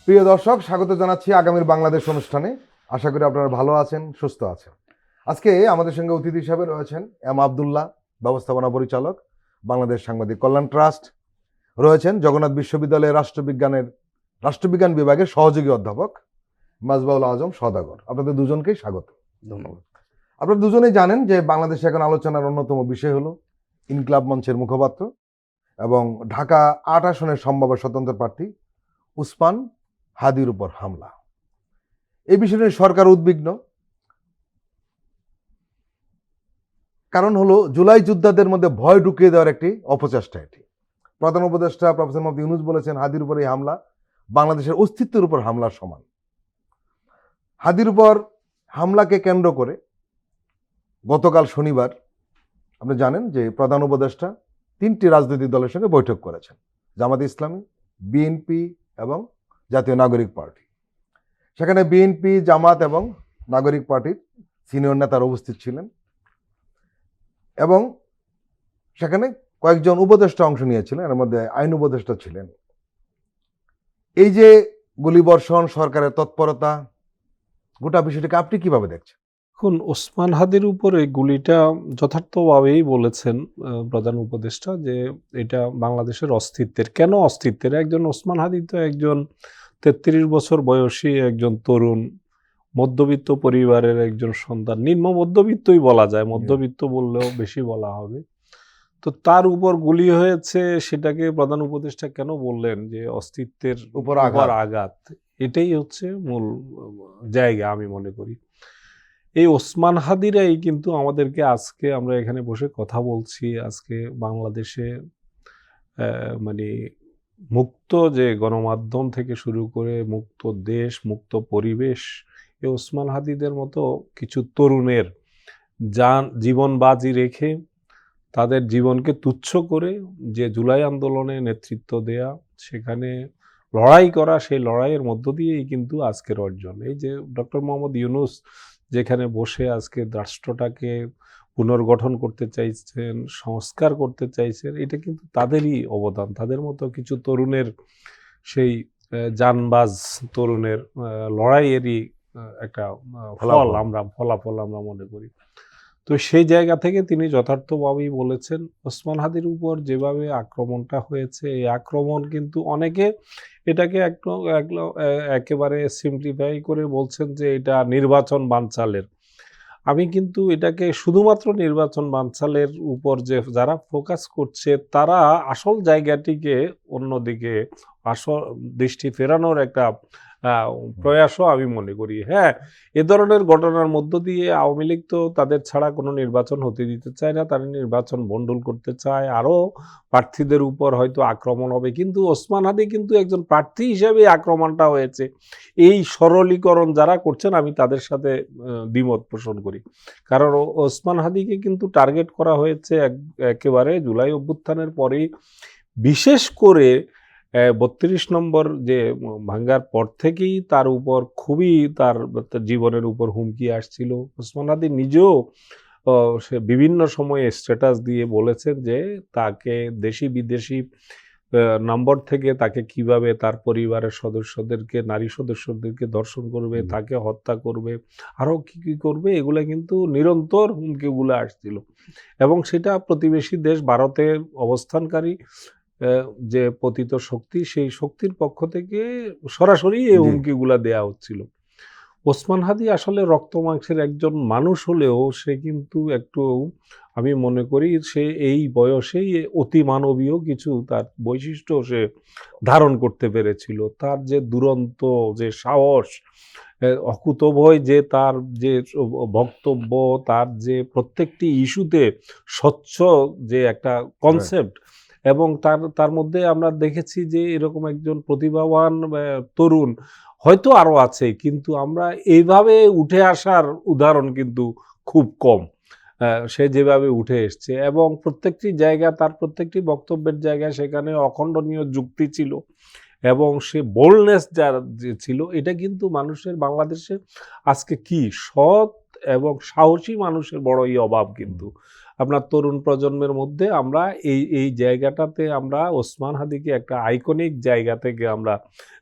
প্রিয় দর্শক, স্বাগত জানাচ্ছি আগামীর বাংলাদেশ অনুষ্ঠানে। আশা করি আপনারা ভালো আছেন, সুস্থ আছেন। আজকে আমাদের সঙ্গে অতিথি হিসাবে রয়েছেন এম আবদুল্লাহ, ব্যবস্থাপনা পরিচালক, বাংলাদেশ সাংবাদিক কল্যাণ ট্রাস্ট। রয়েছেন জগন্নাথ বিশ্ববিদ্যালয়ের রাষ্ট্রবিজ্ঞান বিভাগের সহযোগী অধ্যাপক মাজবাউল আজম সওদাগর। আপনাদের দুজনকেই স্বাগত। ধন্যবাদ। আপনারা দুজনেই জানেন যে বাংলাদেশে এখন আলোচনার অন্যতম বিষয় হলো ইনকিলাব মঞ্চের মুখপাত্র এবং ঢাকা ৮ আসনের সম্ভাব্য স্বতন্ত্র প্রার্থী উসমান হাদির উপর হামলা। এই বিষয় নিয়ে সরকার উদ্বিগ্ন। কারণ হলো জুলাই যোদ্ধাদের মধ্যে ভয় ঢুকিয়ে দেওয়ার একটি অপচেষ্টা এটি। প্রধান উপদেষ্টা প্রফেসর মোহাম্মদ ইউনূস বলেছেন হাদির উপর এই হামলা বাংলাদেশের অস্তিত্বের উপর হামলার সমান। হাদির উপর হামলাকে কেন্দ্র করে গতকাল শনিবার আপনি জানেন যে প্রধান উপদেষ্টা 3টি রাজনৈতিক দলের সঙ্গে বৈঠক করেছেন, জামাতে ইসলামী, বিএনপি এবং জাতীয় নাগরিক পার্টি। সেখানে বিএনপি, জামাত এবং নাগরিক পার্টির সিনিয়র নেতারা উপস্থিত ছিলেন এবং সেখানে কয়েকজন উপদেষ্টা অংশ নিয়েছিলেন, এর মধ্যে আইন উপদেষ্টা ছিলেন। এই যে গুলিবর্ষণ, সরকারের তৎপরতা, গোটা বিষয়টিকে আপনি কিভাবে দেখছেন? এখন ওসমান হাদির উপরে গুলিটা যথার্থভাবেই বলেছেন প্রধান উপদেষ্টা যে এটা বাংলাদেশের অস্তিত্বের, কেন অস্তিত্বের? একজন ওসমান হাদি তো একজন 33 বছর বয়সী একজন তরুণ, মধ্যবিত্ত পরিবারের একজন সন্তান, নিম্ন মধ্যবিত্তই বলা যায়, মধ্যবিত্ত বললেও বেশি বলা হবে। তো তার উপর গুলি হয়েছে, সেটাকে প্রধান উপদেষ্টা কেন বললেন যে অস্তিত্বের উপর আঘাত? এটাই হচ্ছে মূল জায়গা আমি মনে করি। এই ওসমান হাদিরাই কিন্তু আমাদেরকে, আজকে আমরা এখানে বসে কথা বলছি, আজকে বাংলাদেশে মানে মুক্ত যে গণমাধ্যম থেকে শুরু করে মুক্ত দেশ, মুক্ত পরিবেশ, এই ওসমান হাদিদের মতো কিছু তরুণের জীবন বাজি রেখে তাদের জীবনকে তুচ্ছ করে যে জুলাই আন্দোলনে নেতৃত্ব দেয়া, সেখানে লড়াই করা, সেই লড়াইয়ের মধ্য দিয়েই কিন্তু আজকের অর্জন। এই যে ডক্টর মোহাম্মদ ইউনূস যেখানে বসে আজকে রাষ্ট্রটাকে পুনর্গঠন করতে চাইছেন, সংস্কার করতে চাইছেন, এটা কিন্তু তাদেরই অবদান। তাদের মতো কিছু তরুণের, সেই জানবাজ তরুণের লড়াইয়েরই একটা ফলাফল আমরা মনে করি। তো সেই জায়গা থেকে তিনি যথার্থভাবেই বলেছেন। ওসমান হাদির উপর যেভাবে আক্রমণটা হয়েছে, এই আক্রমণ কিন্তু অনেকে এটাকে একেবারে সিম্পলিফাই করে বলছেন যে এটা নির্বাচন বানচালের। আমি কিন্তু এটাকে শুধুমাত্র নির্বাচন বানচালের উপর যে যারা ফোকাস করছে, তারা আসল জায়গাটিকে অন্যদিকে আসল দৃষ্টি ফেরানোর একটা প্রয়াসও আমি মনে করি। হ্যাঁ, এ ধরনের ঘটনার মধ্য দিয়ে আওয়ামী লীগ তো তাদের ছাড়া কোনো নির্বাচন হতে দিতে চায় না, তারা নির্বাচন ভণ্ডুল করতে চায়, আরও প্রার্থীদের উপর হয়তো আক্রমণ হবে। কিন্তু ওসমান হাদি কিন্তু একজন প্রার্থী হিসেবে আক্রমণটা হয়েছে, এই সরলীকরণ যারা করছেন আমি তাদের সাথে দ্বিমত পোষণ করি। কারণ ওসমান হাদিকে কিন্তু টার্গেট করা হয়েছে একেবারে জুলাই অভ্যুত্থানের পরেই, বিশেষ করে 32 নম্বর যে ভাঙ্গার পর থেকেই তার উপর খুবই তার জীবনের উপর হুমকি আসছিল। ওসমান হাদি নিজেও সে বিভিন্ন সময়ে স্ট্যাটাস দিয়ে বলেছেন যে তাকে দেশি বিদেশি নম্বর থেকে তাকে কিভাবে তার পরিবারের সদস্যদেরকে, নারী সদস্যদেরকে ধর্ষণ করবে, তাকে হত্যা করবে, আরও কী কী করবে, এগুলো কিন্তু নিরন্তর হুমকিগুলো আসছিল। এবং সেটা প্রতিবেশী দেশ ভারতের অবস্থানকারী যে পতিত শক্তি, সেই শক্তির পক্ষ থেকে সরাসরি এই হুমকিগুলা দেয়া হচ্ছিল। ওসমান হাদি আসলে রক্ত মাংসের একজন মানুষ হলেও সে কিন্তু একটু, আমি মনে করি সে এই বয়সেই অতি মানবীয় কিছু তার বৈশিষ্ট্য সে ধারণ করতে পেরেছিল। তার যে দুরন্ত যে সাহস, অকুতোভয় যে তার যে বক্তব্য, তার যে প্রত্যেকটি ইস্যুতে স্বচ্ছ যে একটা কনসেপ্ট, এবং তার মধ্যে আমরা দেখেছি যে এরকম একজন প্রতিভাবান তরুণ হয়তো আরও আছে, কিন্তু আমরা এইভাবে উঠে আসার উদাহরণ কিন্তু খুব কম। সে যেভাবে উঠে এসছে এবং প্রত্যেকটি জায়গা, তার প্রত্যেকটি বক্তব্যের জায়গায় সেখানে অখণ্ডনীয় যুক্তি ছিল এবং সে বোল্ডনেস যার যে ছিল, এটা কিন্তু মানুষের, বাংলাদেশে আজকে কি সৎ এবং সাহসী মানুষের বড়ই অভাব। কিন্তু আপনার তরুণ প্রজন্মের মধ্যে আমরা এই জায়গাটাতে আমরা ওসমান হাদিকে একটা আইকনিক জায়গা থেকে আমরা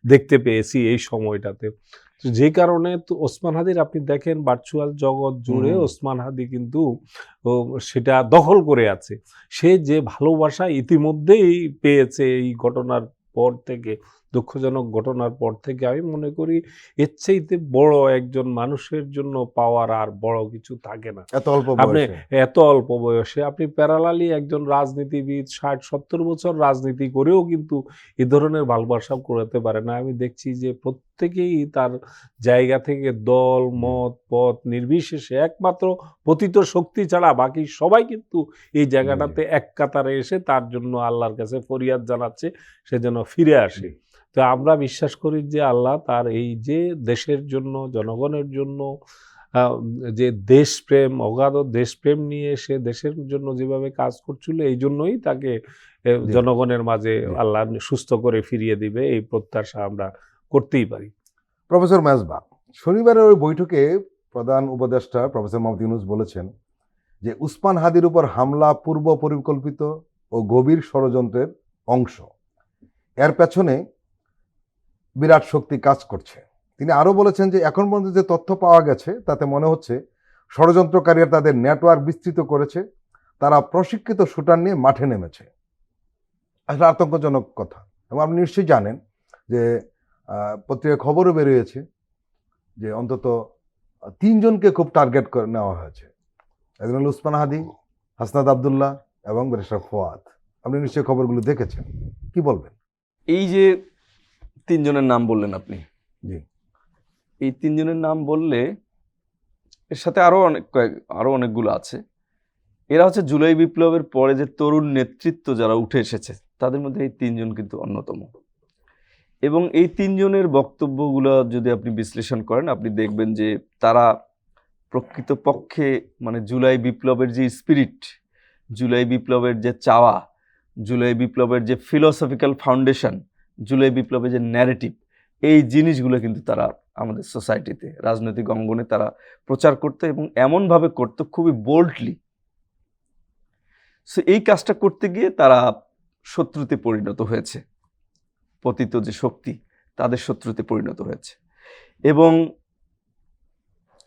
দেখতে পেয়েছি এই সময়টাতে। তো যে কারণে তো ওসমান হাদির আপনি দেখেন ভার্চুয়াল জগৎ জুড়ে ওসমান হাদি কিন্তু ও সেটা দখল করে আছে। সে যে ভালোবাসা ইতিমধ্যেই পেয়েছে এই ঘটনার পর থেকে, দুঃখজনক ঘটনার পর থেকে, আমি মনে করি এর চাইতে বড় একজন মানুষের জন্য পাওয়ার আর বড় কিছু থাকে না। এত অল্প আপনি বয়সে। এত অল্প বয়সে আপনি প্যারালালি একজন রাজনীতিবিদ 60-70 বছর রাজনীতি করেও কিন্তু এ ধরনের ভালোবাসা করাতে পারে না। আমি দেখছি যে প্রত্যেকেই তার জায়গা থেকে দল, মত, পথ নির্বিশেষে একমাত্র পতিত শক্তি ছাড়া বাকি সবাই কিন্তু এই জায়গাটাতে এক কাতারে এসে তার জন্য আল্লাহর কাছে ফরিয়াদ জানাচ্ছে সে যেন ফিরে আসে। তো আমরা বিশ্বাস করি যে আল্লাহ তার এই যে দেশের জন্য, জনগণের জন্য যে দেশপ্রেম, অগাধ দেশপ্রেম নিয়ে সে দেশের জন্য যেভাবে কাজ করছিল, এই জন্যই তাকে জনগণের মাঝে আল্লাহ সুস্থ করে ফিরিয়ে দিবে, এই প্রত্যাশা আমরা করতেই পারি। প্রফেসর মেজবাহ, শনিবারের ওই বৈঠকে প্রধান উপদেষ্টা প্রফেসর মোহাম্মদ ইউনূস বলেছেন যে উসমান হাদির উপর হামলা পূর্ব পরিকল্পিত ও গভীর ষড়যন্ত্রের অংশ, এর পেছনে বিরাট শক্তি কাজ করছে। তিনি আরও বলেছেন যে এখন পর্যন্ত যে তথ্য পাওয়া গেছে তাতে মনে হচ্ছে ষড়যন্ত্রকারীরা তাদের নেটওয়ার্ক বিস্তৃত করেছে, তারা প্রশিক্ষিত শুটার নিয়ে মাঠে নেমেছে। আসলে আতঙ্কজনক কথা। এবং আপনি নিশ্চয়ই জানেন যে পত্রিকায় খবরও বেরিয়েছে যে অন্তত 3 জনকে খুব টার্গেট করে নেওয়া হয়েছে। একজন হল উসমান হাদি, হাসনাত আবদুল্লাহ এবং ব্যারিস্টার ফোয়াদ। আপনি নিশ্চয়ই খবরগুলো দেখেছেন, কি বলবেন? এই যে 3 জনের নাম বললেন আপনি, জি, এই 3 জনের নাম বললে এর সাথে আরো অনেকগুলো আছে। এরা হচ্ছে জুলাই বিপ্লবের পরে যে তরুণ নেতৃত্ব যারা উঠে এসেছে তাদের মধ্যে এই 3 জন কিন্তু অন্যতম। এবং এই 3 জনের বক্তব্যগুলো যদি আপনি বিশ্লেষণ করেন, আপনি দেখবেন যে তারা প্রকৃতপক্ষে মানে জুলাই বিপ্লবের যে স্পিরিট, জুলাই বিপ্লবের যে চাওয়া, জুলাই বিপ্লবের যে ফিলোসফিক্যাল ফাউন্ডেশন, জুলাই বিপ্লবের যে ন্যারেটিভ, এই জিনিসগুলো কিন্তু তারা আমাদের সোসাইটিতে, রাজনৈতিক অঙ্গনে তারা প্রচার করতো এবং এমনভাবে করতো খুবই বোল্ডলি। সো এই কাজটা করতে গিয়ে তারা শত্রুতে পরিণত হয়েছে, পতিত যে শক্তি তাদের শত্রুতে পরিণত হয়েছে। এবং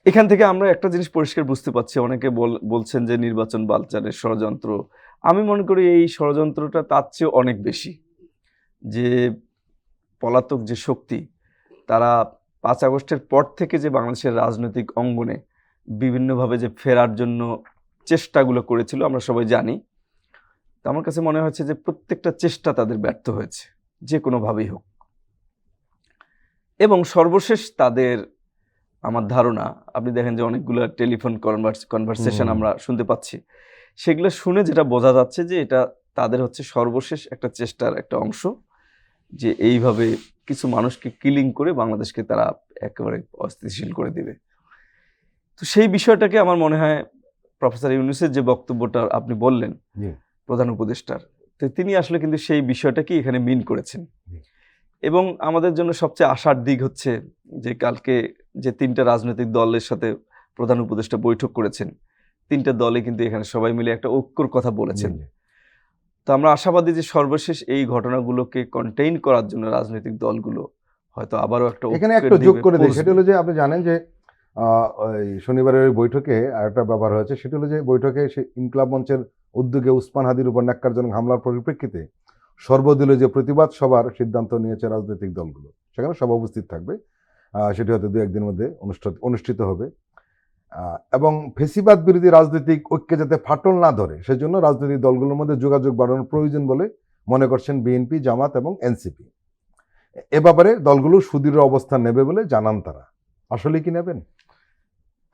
এখান থেকে আমরা একটা জিনিস পরিষ্কার বুঝতে পারছি, অনেকে বলছেন যে নির্বাচন বালচালের ষড়যন্ত্র। আমি মনে করি এই ষড়যন্ত্রটা তার চেয়ে অনেক বেশি। যে পলাতক যে শক্তি, তারা 5 আগস্টের পর থেকে যে বাংলাদেশের রাজনৈতিক অঙ্গনে বিভিন্নভাবে যে ফেরার জন্য চেষ্টাগুলো করেছিল আমরা সবাই জানি। তো আমার কাছে মনে হচ্ছে যে প্রত্যেকটা চেষ্টা তাদের ব্যর্থ হয়েছে, যে কোনোভাবেই হোক। এবং সর্বশেষ তাদের, আমার ধারণা, আপনি দেখেন যে অনেকগুলো টেলিফোন কনভারসেশন আমরা শুনতে পাচ্ছি, সেগুলো শুনে যেটা বোঝা যাচ্ছে যে এটা তাদের হচ্ছে সর্বশেষ একটা চেষ্টার একটা অংশ, যে এইভাবে কিছু মানুষকে কিলিং করে বাংলাদেশকে তারা একেবারে অস্থিতিশীল করে দিবে। তো সেই বিষয়টাকে আমার মনে হয় প্রফেসর ইউনূসের যে বক্তব্যটা আপনি বললেন প্রধান উপদেষ্টার, তো তিনি আসলে কিন্তু সেই বিষয়টাকে এখানে মিন করেছেন। এবং আমাদের জন্য সবচেয়ে আশার দিক হচ্ছে যে কালকে যে 3টা রাজনৈতিক দলের সাথে প্রধান উপদেষ্টা বৈঠক করেছেন, 3টা দলে কিন্তু এখানে সবাই মিলে একটা ঐক্যর কথা বলেছেন। তো আমরা আশাবাদী যে সর্বশেষ এই ঘটনাগুলোকে কন্টেইন করার জন্য রাজনৈতিক দলগুলো হয়তো আবারও একটা এখানে একটা যোগ করে দিই, সেটা হলো যে আপনি জানেন যে ওই শনিবারের বৈঠকে আরেকটা ব্যাপার হয়েছে, সেটা হলো যে বৈঠকে ইনকলাব মঞ্চের উদ্যোগে উসমান হাদির উপর ন্যাক্কারজনক হামলার পরিপ্রেক্ষিতে সর্বদলীয় যে প্রতিবাদ সভার সিদ্ধান্ত নিয়েছে রাজনৈতিক দলগুলো, সেখানে সভা উপস্থিত থাকবে। সেটি হয়তো 2-1 দিনের মধ্যে অনুষ্ঠিত হবে। এবং ফেসিবাদ বিরোধী রাজনৈতিক ঐক্যে যাতে ফাটল না ধরে সেজন্য রাজনৈতিক দলগুলোর মধ্যে যোগাযোগ বাড়ানোর প্রয়োজন বলে মনে করছেন বিএনপি, জামাত এবং এনসিপি। এ ব্যাপারে দলগুলো সুদৃঢ় অবস্থান নেবে বলে জানান তারা। আসলে কি নেবেন?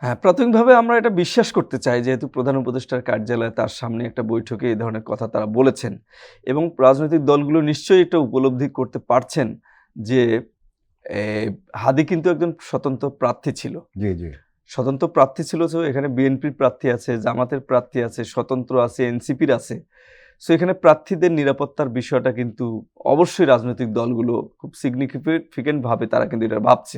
হ্যাঁ, প্রাথমিকভাবে আমরা এটা বিশ্বাস করতে চাই, যেহেতু প্রধান উপদেষ্টার কার্যালয়ে তার সামনে একটা বৈঠকে এই ধরনের কথা তারা বলেছেন, এবং রাজনৈতিক দলগুলো নিশ্চয়ই এটা উপলব্ধি করতে পারছেন যে হাদি কিন্তু একজন স্বতন্ত্র প্রার্থী ছিল। জি জি, স্বতন্ত্র প্রার্থী ছিল। তো এখানে বিএনপির প্রার্থী আছে, জামাতের প্রার্থী আছে, স্বতন্ত্র আছে, এনসিপির আছে। সো এখানে প্রার্থীদের নিরাপত্তার বিষয়টা কিন্তু অবশ্যই রাজনৈতিক দলগুলো খুব সিগনিফিকেন্টভাবে তারা কিন্তু এটা ভাবছে।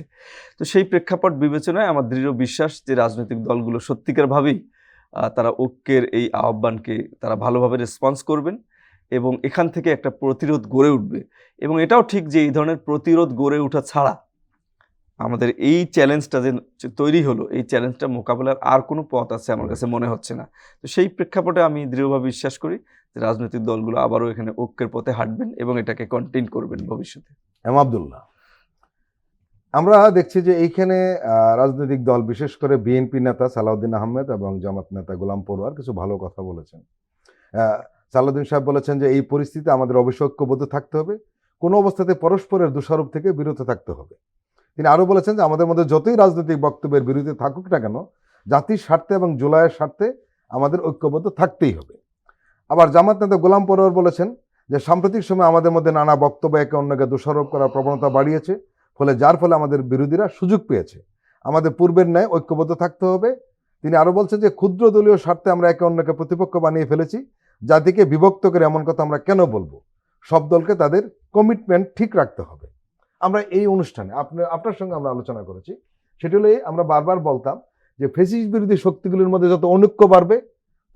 তো সেই প্রেক্ষাপট বিবেচনায় আমার দৃঢ় বিশ্বাস যে রাজনৈতিক দলগুলো সত্যিকারভাবেই তারা ঐক্যের এই আহ্বানকে তারা ভালোভাবে রেসপন্স করবেন এবং এখান থেকে একটা প্রতিরোধ গড়ে উঠবে। এবং এটাও ঠিক যে এই ধরনের প্রতিরোধ গড়ে ওঠা ছাড়া আমাদের এই চ্যালেঞ্জটা যে তৈরি হলো, এই চ্যালেঞ্জটা মোকাবেলার আর কোনো পথ আছে আমার কাছে মনে হচ্ছে না। তো সেই প্রেক্ষাপটে আমি দৃঢ়ভাবে বিশ্বাস করি যে রাজনৈতিক দলগুলো আবারও এখানে ঐক্যের পথে হাঁটবেন এবং এটাকে কন্টিনিউ করবেন ভবিষ্যতে। এম আব্দুল্লাহ, আমরা দেখছি যে এইখানে রাজনৈতিক দল বিশেষ করে বিএনপি নেতা সালাউদ্দিন আহমেদ এবং জামাত নেতা গোলাম পরোয়ার কিছু ভালো কথা বলেছেন। সালাউদ্দিন সাহেব বলেছেন যে এই পরিস্থিতিতে আমাদের অবশ্যই ঐক্যবদ্ধ থাকতে হবে, কোনো অবস্থাতে পরস্পরের দোষারোপ থেকে বিরত থাকতে হবে। তিনি আরও বলেছেন যে আমাদের মধ্যে যতই রাজনৈতিক বক্তব্যের বিরুদ্ধে থাকুক না কেন, জাতির স্বার্থে এবং জুলাইয়ের স্বার্থে আমাদের ঐক্যবদ্ধ থাকতেই হবে। আবার জামাত নেতা গোলাম পরোয়ার বলেছেন যে সাম্প্রতিক সময়ে আমাদের মধ্যে নানা বক্তব্য একে অন্যকে দোষারোপ করার প্রবণতা বাড়িয়েছে, যার ফলে আমাদের বিরোধীরা সুযোগ পেয়েছে। আমাদের পূর্বের ন্যায় ঐক্যবদ্ধ থাকতে হবে। তিনি আরও বলছেন যে ক্ষুদ্র দলীয় স্বার্থে আমরা একে অন্যকে প্রতিপক্ষ বানিয়ে ফেলেছি, জাতিকে বিভক্ত করে এমন কথা আমরা কেন বলবো? সব দলকে তাদের কমিটমেন্ট ঠিক রাখতে হবে। আমরা এই অনুষ্ঠানে আপনার সঙ্গে আমরা আলোচনা করেছি, সেটা হলে আমরা বারবার বলতাম যে ফেসিস্ট বিরোধী শক্তিগুলির মধ্যে যত অনৈক্য বাড়বে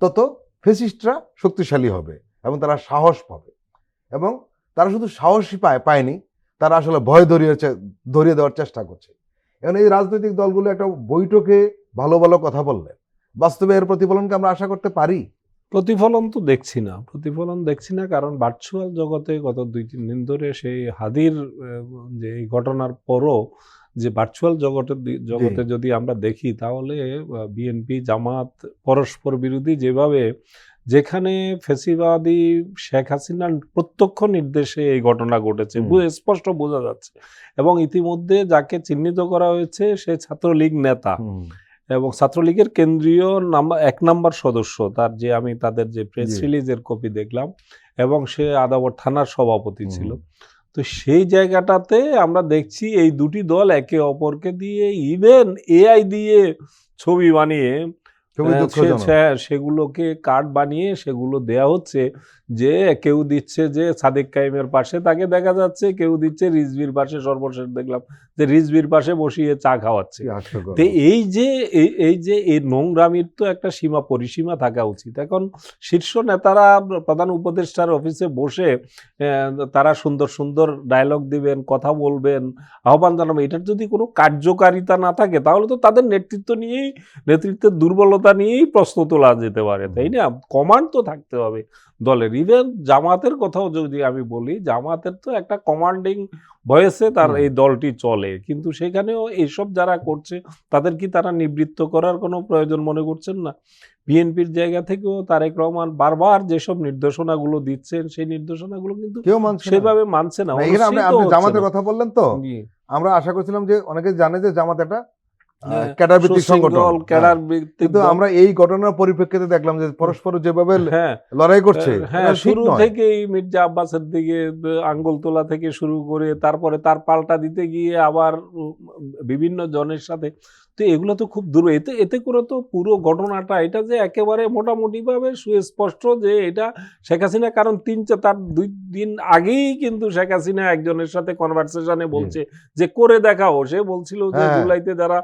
তত ফেসিস্টরা শক্তিশালী হবে এবং তারা সাহস পাবে। এবং তারা শুধু সাহসই পায়নি, তারা আসলে ভয় ধরিয়ে দেওয়ার চেষ্টা করছে। এখন এই রাজনৈতিক দলগুলো একটা বৈঠকে ভালো ভালো কথা বললেন, বাস্তবে এর প্রতিফলনকে আমরা আশা করতে পারি? প্রতিফলন তো দেখছি না, কারণ ভার্চুয়াল জগতে গত 2-3 দিন ধরে সেই হাদির যে এই ঘটনার পরও যে ভার্চুয়াল জগতে যদি আমরা দেখি, তাহলে বিএনপি জামাত পরস্পর বিরোধী যেভাবে, যেখানে ফ্যাসিবাদী শেখ হাসিনার প্রত্যক্ষ নির্দেশে এই ঘটনা ঘটেছে স্পষ্ট বোঝা যাচ্ছে। এবং ইতিমধ্যে যাকে চিহ্নিত করা হয়েছে সে ছাত্রলীগ নেতা এবং ছাত্রলীগের কেন্দ্রীয় 1 নাম্বার সদস্য, তার যে আমি তাদের যে প্রেস রিলিজের কপি দেখলাম, এবং সে আদাবর থানার সভাপতি ছিল। তো সেই জায়গাটাতে আমরা দেখছি এই দুটি দল একে অপরকে দিয়ে ইভেন এআই দিয়ে ছবি বানিয়ে সেগুলোকে কার্ড বানিয়ে সেগুলো দেয়া হচ্ছে, যে কেউ দিচ্ছে যে সাদেক কাইমের পাশে তাকে দেখা যাচ্ছে, কেউ দিচ্ছে রিজভির পাশে, সর্বশেষ দেখলাম যে রিজভির পাশে বসিয়ে চা খাওয়াচ্ছে। তো এই যে এই নোংরামির তো একটা পরিসীমা থাকা উচিত। এখন শীর্ষ নেতারা প্রধান উপদেষ্টার অফিসে বসে তারা সুন্দর সুন্দর ডায়লগ দিবেন, কথা বলবেন, আহ্বান জানাবেন, এটার যদি কোনো কার্যকারিতা না থাকে তাহলে তো তাদের নেতৃত্বের দুর্বলতা নিয়েই প্রশ্ন তোলা যেতে পারে, তাই না? কমান্ড তো থাকতে হবে দলের। ইভেন জামাতের কথাও যদি আমি বলি, জামাতের তো একটা কমান্ডিং ভয়েসে তার এই দলটি চলে, কিন্তু সেখানেও এইসব যারা করছে তাদের কি তারা নিবৃত্ত করার কোনো প্রয়োজন মনে করছেন না? বিএনপির জায়গা থেকেও তারেক রহমান বারবার যেসব নির্দেশনাগুলো দিচ্ছেন, সেই নির্দেশনাগুলো কিন্তু কেউ সেভাবে মানছে না। আপনি জামাতের কথা বললেন, তো আমরা আশা করছিলাম যে অনেকে জানে যে জামাত একটা ক্যাডার ভিত্তিক সংগঠন, কিন্তু আমরা এই ঘটনার পরিপ্রেক্ষিতে দেখলাম যে পরস্পর যেভাবে লড়াই করছে, শুরু থেকেই মির্জা আব্বাসের দিকে আঙ্গুল তোলা থেকে শুরু করে তারপরে তার পাল্টা দিতে গিয়ে আবার বিভিন্ন জনের সাথে, তো এগুলো তো খুব দূর। এতে করে তো পুরো ঘটনাটা এটা যে একেবারে মোটামুটি ভাবে সুস্পষ্ট যে এটা শেখ হাসিনা, কারণ তার 2 দিন আগেই কিন্তু শেখ হাসিনা একজনের সাথে কনভারসেশনে বলছে যে করে দেখাও, সে বলছিল যে জুলাইতে যারা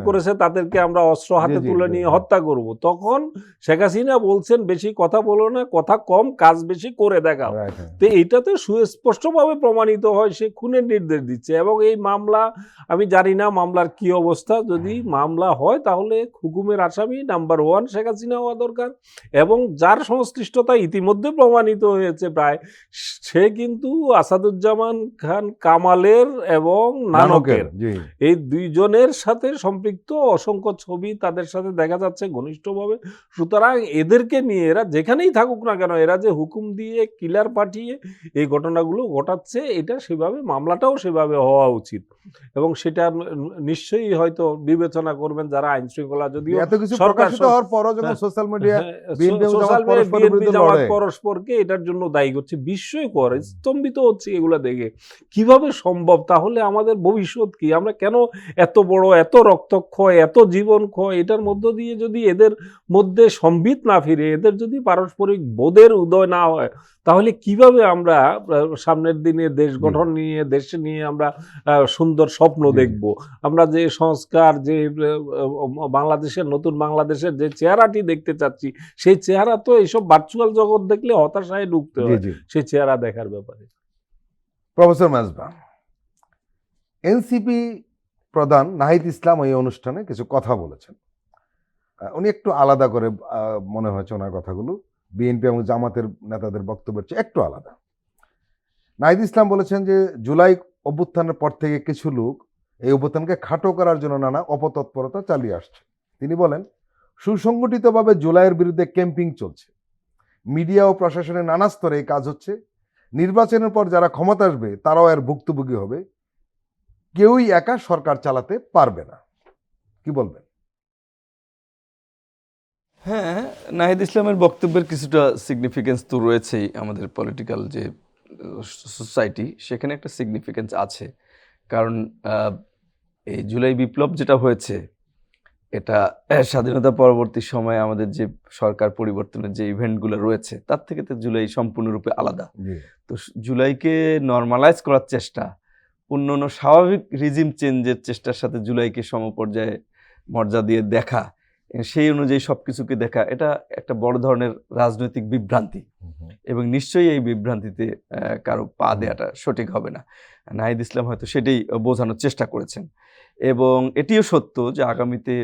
করেছে তাদেরকে আমরা অস্ত্র হাতে তুলে নিয়ে হত্যা করব। তখন শেখ হাসিনা বলছেন বেশি কথা বলো না, কথা কম, কাজ বেশি করে দেখাও। তো এইটাতে সুস্পষ্টভাবে প্রমাণিত হয় সে খুনের নির্দেশ দিচ্ছে। এবং এই মামলা, আমি জানি না মামলার কি অবস্থা, যদি মামলা হয় তাহলে হুকুমের আসামি নাম্বার 1 শেখ হাসিনা হওয়া দরকার, এবং যার সংশ্লিষ্টতা ইতিমধ্যে প্রমাণিত হয়েছে প্রায়, সে কিন্তু আসাদুজ্জামান খান কামালের এবং নানকের এই 2 জনের সাথে সম্পৃক্ত। অসংখ্য ছবি তাদের সাথে দেখা যাচ্ছে ঘনিষ্ঠভাবে। সুতরাং এদেরকে নিয়ে এরা যেখানেই থাকুক না কেন, এরা যে হুকুম দিয়ে কিলার পাঠিয়ে এই ঘটনাগুলো ঘটাচ্ছে, এটা সেভাবে মামলাটাও সেভাবে হওয়া উচিত। এবং সেটা নিশ্চয়ই হয়তো বিবেচনা করবেন যারা আইন শৃঙ্খলা, যদিও এত কিছু প্রকাশিত হওয়ার পরও যখন সোশ্যাল মিডিয়া পরস্পরকে এটার জন্য দায়ী করছে, বিশ্বই বিস্ময়কর, স্তম্ভিত হচ্ছে এগুলো দেখে। কিভাবে সম্ভব? তাহলে আমাদের ভবিষ্যৎ কি? আমরা কেন এত বড়, এত রক্তক্ষয়, এত জীবনক্ষয়, এটার মধ্য দিয়ে যদি এদের মধ্যে সম্বিত না ফিরে, এদের যদি পারস্পরিক বোধের উদয় না হয়, তাহলে কিভাবে আমরা সামনের দিনে দেশ গঠন নিয়ে, দেশ নিয়ে আমরা সুন্দর স্বপ্ন দেখব? আমরা যে সংস্কার, যে বাংলাদেশের, নতুন বাংলাদেশের যে চেহারাটি দেখতে চাচ্ছি, সেই চেহারা তো এইসব ভার্চুয়াল জগৎ দেখলে হতাশায় ঢুকতে হয় সেই চেহারা দেখার ব্যাপারে। প্রফেসর মাজবা, এনসিপি প্রধান নাহিদ ইসলাম এই অনুষ্ঠানে কিছু কথা বলেছেন। উনি একটু আলাদা করে মনে হয়েছে ওনার কথাগুলো বিএনপি এবং জামাতের নেতাদের বক্তব্যের চেয়ে একটু আলাদা। নাহিদ ইসলাম বলেছেন যে জুলাই অভ্যুত্থানের পর থেকে কিছু লোক এই অভ্যুত্থানকে খাটো করার জন্য নানা অপতৎপরতা চালিয়ে আসছে। তিনি বলেন, সুসংগঠিতভাবে জুলাইয়ের বিরুদ্ধে ক্যাম্পিং চলছে, মিডিয়া ও প্রশাসনের নানা স্তরে এই কাজ হচ্ছে। নির্বাচনের পর যারা ক্ষমতা আসবে তারাও এর ভুক্তভোগী হবে, কেউই একা সরকার চালাতে পারবে না। কি বলবেন? হ্যাঁ, নাহিদ ইসলামের বক্তব্যের কিছুটা সিগনিফিকেন্স তো রয়েছেই। আমাদের পলিটিক্যাল যে সোসাইটি, সেখানে একটা সিগনিফিকেন্স আছে। কারণ এই জুলাই বিপ্লব যেটা হয়েছে, এটা স্বাধীনতা পরবর্তী সময়ে আমাদের যে সরকার পরিবর্তনের যে ইভেন্টগুলো রয়েছে, তার থেকে তো জুলাই সম্পূর্ণরূপে আলাদা। তো জুলাইকে নর্মালাইজ করার চেষ্টা, অন্যান্য স্বাভাবিক রিজিম চেঞ্জের চেষ্টার সাথে জুলাইকে সমপর্যায়ে মর্যাদা দিয়ে দেখা, সেই অনুযায়ী সবকিছুকে দেখা, এটা একটা বড় ধরনের রাজনৈতিক বিভ্রান্তি, এবং নিশ্চয়ই এই বিভ্রান্তিতে কারো পা দেওয়াটা সঠিক হবে না। নাহিদ ইসলাম হয়তো সেটাই বোঝানোর চেষ্টা করেছেন। এবং এটিও সত্য যে আগামীতে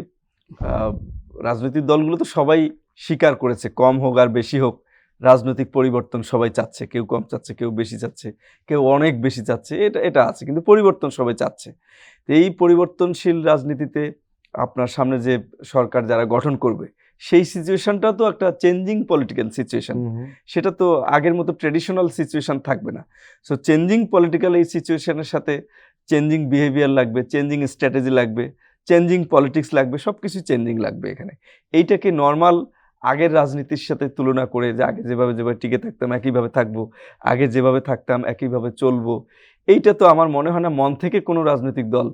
রাজনৈতিক দলগুলো তো সবাই স্বীকার করেছে, কম হোক আর বেশি হোক, রাজনৈতিক পরিবর্তন সবাই চাচ্ছে। কেউ কম চাচ্ছে, কেউ বেশি চাচ্ছে, কেউ অনেক বেশি চাচ্ছে, এটা আছে, কিন্তু পরিবর্তন সবাই চাচ্ছে। তো এই পরিবর্তনশীল রাজনীতিতে আপনার সামনে যে সরকার যারা গঠন করবে, সেই সিচুয়েশনটা তো একটা চেঞ্জিং পলিটিক্যাল সিচুয়েশন। সেটা তো আগের মতো ট্রেডিশনাল সিচুয়েশন থাকবে না। সো চেঞ্জিং পলিটিক্যাল এই সিচুয়েশনের সাথে চেঞ্জিং বিহেভিয়ার লাগবে, চেঞ্জিং স্ট্র্যাটেজি লাগবে, চেঞ্জিং পলিটিক্স লাগবে, সব কিছু চেঞ্জিং লাগবে এখানে। এইটাকে নর্মাল আগের রাজনীতির সাথে তুলনা করে যে আগে যেভাবে টিকে থাকতাম একইভাবে থাকবো, আগে যেভাবে থাকতাম একইভাবে চলবো, এইটা তো আমার মনে হয় না মন থেকে কোনো রাজনৈতিক দল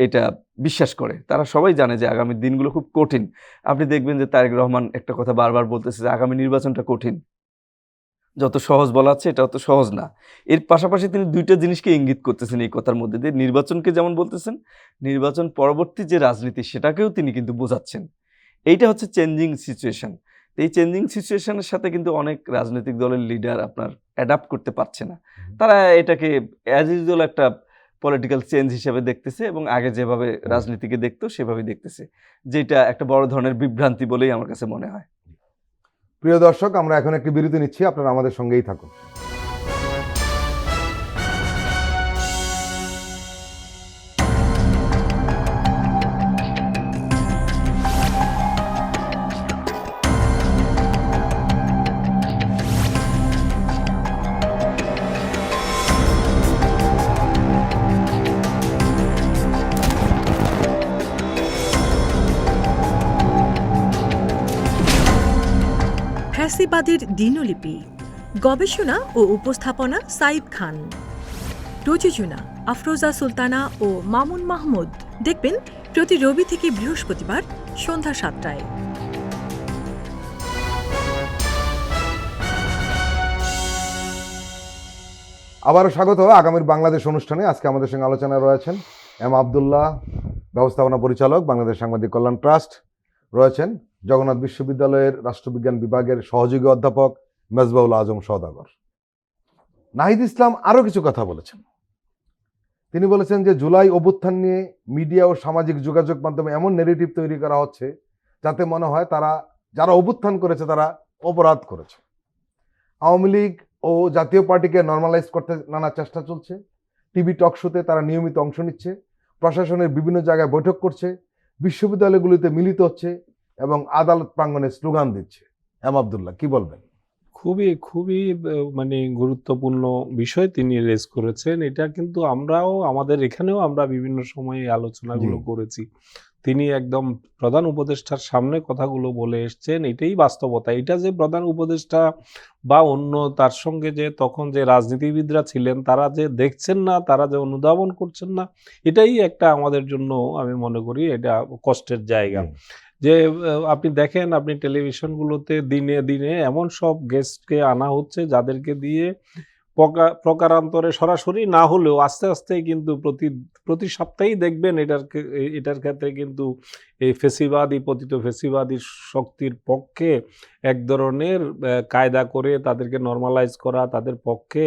এটা বিশ্বাস করে। তারা সবাই জানে যে আগামী দিনগুলো খুব কঠিন। আপনি দেখবেন যে তারেক রহমান একটা কথা বারবার বলতেছে যে আগামী নির্বাচনটা কঠিন। যত সহজ বলা আছে এটা অত সহজ না। এর পাশাপাশি তিনি দুইটা জিনিসকে ইঙ্গিত করতেছেন এই কথার মধ্যে দিয়ে। নির্বাচনকে যেমন বলতেছেন, নির্বাচন পরবর্তী যে রাজনীতি সেটাকেও তিনি কিন্তু বোঝাচ্ছেন। এইটা হচ্ছে চেঞ্জিং সিচুয়েশন। এই চেঞ্জিং সিচুয়েশনের সাথে কিন্তু অনেক রাজনৈতিক দলের লিডার আপনার অ্যাডাপ্ট করতে পারছে না। তারা এটাকে অ্যাজ ইউজুয়াল একটা পলিটিক্যাল চেঞ্জ হিসেবে দেখতেছে, এবং আগে যেভাবে রাজনীতিকে দেখতো সেভাবেই দেখতেছে, যেটা একটা বড় ধরনের বিভ্রান্তি বলেই আমার কাছে মনে হয়। প্রিয় দর্শক, আমরা এখন একটি বিরতি নিচ্ছি, আপনারা আমাদের সঙ্গেই থাকুন। ফ্যাসিবাদের দিনলিপি, গবেষণা ও উপস্থাপনা সাইদ খান, প্রযোজনা আফরোজা সুলতানা ও মামুন মাহমুদ। দেখবেন প্রতি রবি থেকে বৃহস্পতিবার সন্ধ্যা 7টায়। আবারও স্বাগত আগামীর বাংলাদেশ অনুষ্ঠানে। আজকে আমাদের সঙ্গে আলোচনায় রয়েছেন এম আবদুল্লাহ, ব্যবস্থাপনা পরিচালক, বাংলাদেশ সাংবাদিক কল্যাণ ট্রাস্ট। রয়েছেন জগন্নাথ বিশ্ববিদ্যালয়ের রাষ্ট্রবিজ্ঞান বিভাগের সহযোগী অধ্যাপক মেজবাউল আজম সওদাগর। নাহিদ ইসলাম আরও কিছু কথা বলেছেন। তিনি বলেছেন যে জুলাই অভ্যুত্থান নিয়ে মিডিয়া ও সামাজিক যোগাযোগ মাধ্যমে এমন নেগেটিভ তৈরি করা হচ্ছে যাতে মনে হয় যারা অভ্যুত্থান করেছে তারা অপরাধ করেছে। আওয়ামী লীগ ও জাতীয় পার্টিকে নর্মালাইজ করতে নানা চেষ্টা চলছে। টিভি টক শোতে তারা নিয়মিত অংশ নিচ্ছে, প্রশাসনের বিভিন্ন জায়গায় বৈঠক করছে, বিশ্ববিদ্যালয়গুলিতে মিলিত হচ্ছে এবং আদালত প্রাঙ্গণে স্লোগান দিচ্ছে। এম আবদুল্লাহ, কি বলবেন? খুবই খুবই মানে গুরুত্বপূর্ণ বিষয় তিনি রেজ করেছেন। এটা কিন্তু আমরাও আমাদের এখানেও আমরা বিভিন্ন সময়ে আলোচনাগুলো করেছি। তিনি একদম প্রধান উপদেষ্টার সামনে কথাগুলো বলে এসছেন, এটাই বাস্তবতা। এটা যে প্রধান উপদেষ্টা বা অন্য তার সঙ্গে যে তখন যে রাজনীতিবিদরা ছিলেন তারা যে দেখছেন না, তারা যে অনুধাবন করছেন না, এটাই একটা আমাদের জন্য আমি মনে করি এটা কষ্টের জায়গা। জি। যে আপনি দেখেন, আপনি টেলিভিশনগুলোতে দিনে দিনে এমন সব গেস্টকে আনা হচ্ছে যাদেরকে দিয়ে প্রকারান্তরে সরাসরি না হলেও আস্তে আস্তে কিন্তু প্রতি সপ্তাহেই দেখবেন এটার ক্ষেত্রে কিন্তু এই ফেসিবাদী পতিত ফেসিবাদী শক্তির পক্ষে এক ধরনের কায়দা করে তাদেরকে নরমালাইজ করা, তাদের পক্ষে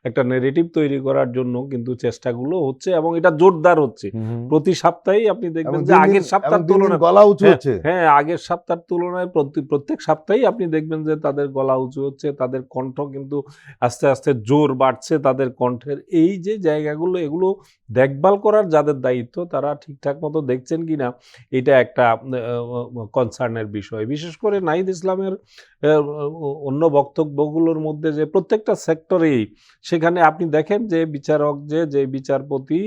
একটা নেগেটিভ তৈরি করার জন্য কিন্তু চেষ্টাগুলো হচ্ছে এবং এটা জোরদার হচ্ছে। প্রতি সপ্তাহেই আপনি দেখবেন যে আগের সপ্তাহের তুলনায় গলা উঁচু হ্যাঁ, হচ্ছে। হ্যাঁ, আগের সপ্তাহের তুলনায় প্রত্যেক সপ্তাহেই আপনি দেখবেন যে তাদের গলা উঁচু হচ্ছে, তাদের কণ্ঠ কিন্তু আস্তে আস্তে জোর বাড়ছে তাদের কণ্ঠের। এই যে জায়গাগুলো, এগুলো দেখভাল করার যাদের দায়িত্ব তারা ঠিকঠাক মতো দেখছেন কিনা এটা একটা কনসার্নের বিষয়। বিশেষ করে নাহিদ ইসলামের অন্য বক্তব্যগুলোর মধ্যে যে প্রত্যেকটা সেক্টরেই সেখানে আপনি দেখেন যে বিচারক যে বিচারপতি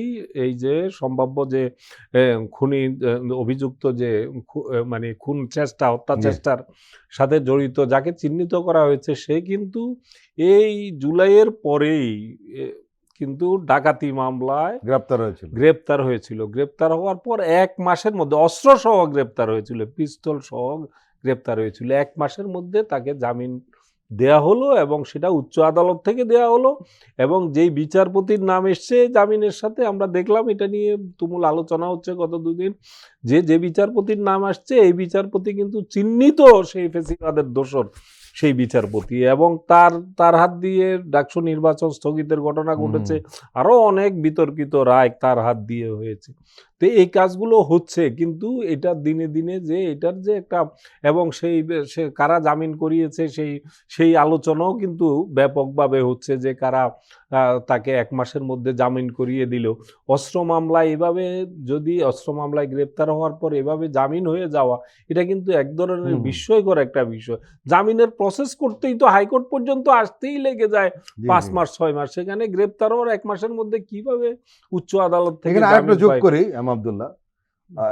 এই যে সম্ভাব্য যে খুনি অভিযুক্ত যে মানে খুন চেষ্টা, হত্যা চেষ্টার সাথে জড়িত যাকে চিহ্নিত করা হয়েছে সে কিন্তু এই জুলাইয়ের পরেই কিন্তু ডাকাতি মামলায় গ্রেপ্তার হয়েছিল। গ্রেপ্তার হওয়ার পর 1 মাসের মধ্যে অস্ত্র সহ গ্রেপ্তার হয়েছিল, পিস্তল সহ গ্রেপ্তার হয়েছিল। 1 মাসের মধ্যে তাকে জামিন দেয়া হলো এবং সেটা উচ্চ আদালত থেকে দেয়া হলো এবং যেই বিচারপতির নাম এসছে জামিনের সাথে আমরা দেখলাম, এটা নিয়ে তুমুল আলোচনা হচ্ছে গত 2 দিন, যে বিচারপতির নাম আসছে এই বিচারপতি কিন্তু চিহ্নিত সেই ফেসিবাদের দোসর সেই বিচারপতি এবং তার হাত দিয়ে ডাকসু নির্বাচন স্থগিতের ঘটনা ঘটেছে, আরো অনেক বিতর্কিত রায় তার হাত দিয়ে হয়েছে। তো এই কাজগুলো হচ্ছে, কিন্তু এটা দিনে দিনে যে এটার যে একটা এবং সে কারা জামিন করিয়েছে সেই আলোচনাও কিন্তু ব্যাপকভাবে হচ্ছে যে কারা তাকে 1 মাসের মধ্যে জামিন করিয়ে দিল। অস্ত্র মামলায় অস্ত্র মামলায় গ্রেপ্তার হওয়ার পর এভাবে জামিন হয়ে যাওয়া, এটা কিন্তু এক ধরনের বিস্ময়কর একটা বিষয়। জামিনের প্রসেস করতেই তো হাইকোর্ট পর্যন্ত আসতেই লেগে যায় 5 মাস 6 মাস, সেখানে গ্রেপ্তার হওয়ার 1 মাসের মধ্যে কিভাবে উচ্চ আদালত থেকে আরেকটা যোগ করি আব্দুল্লাহ,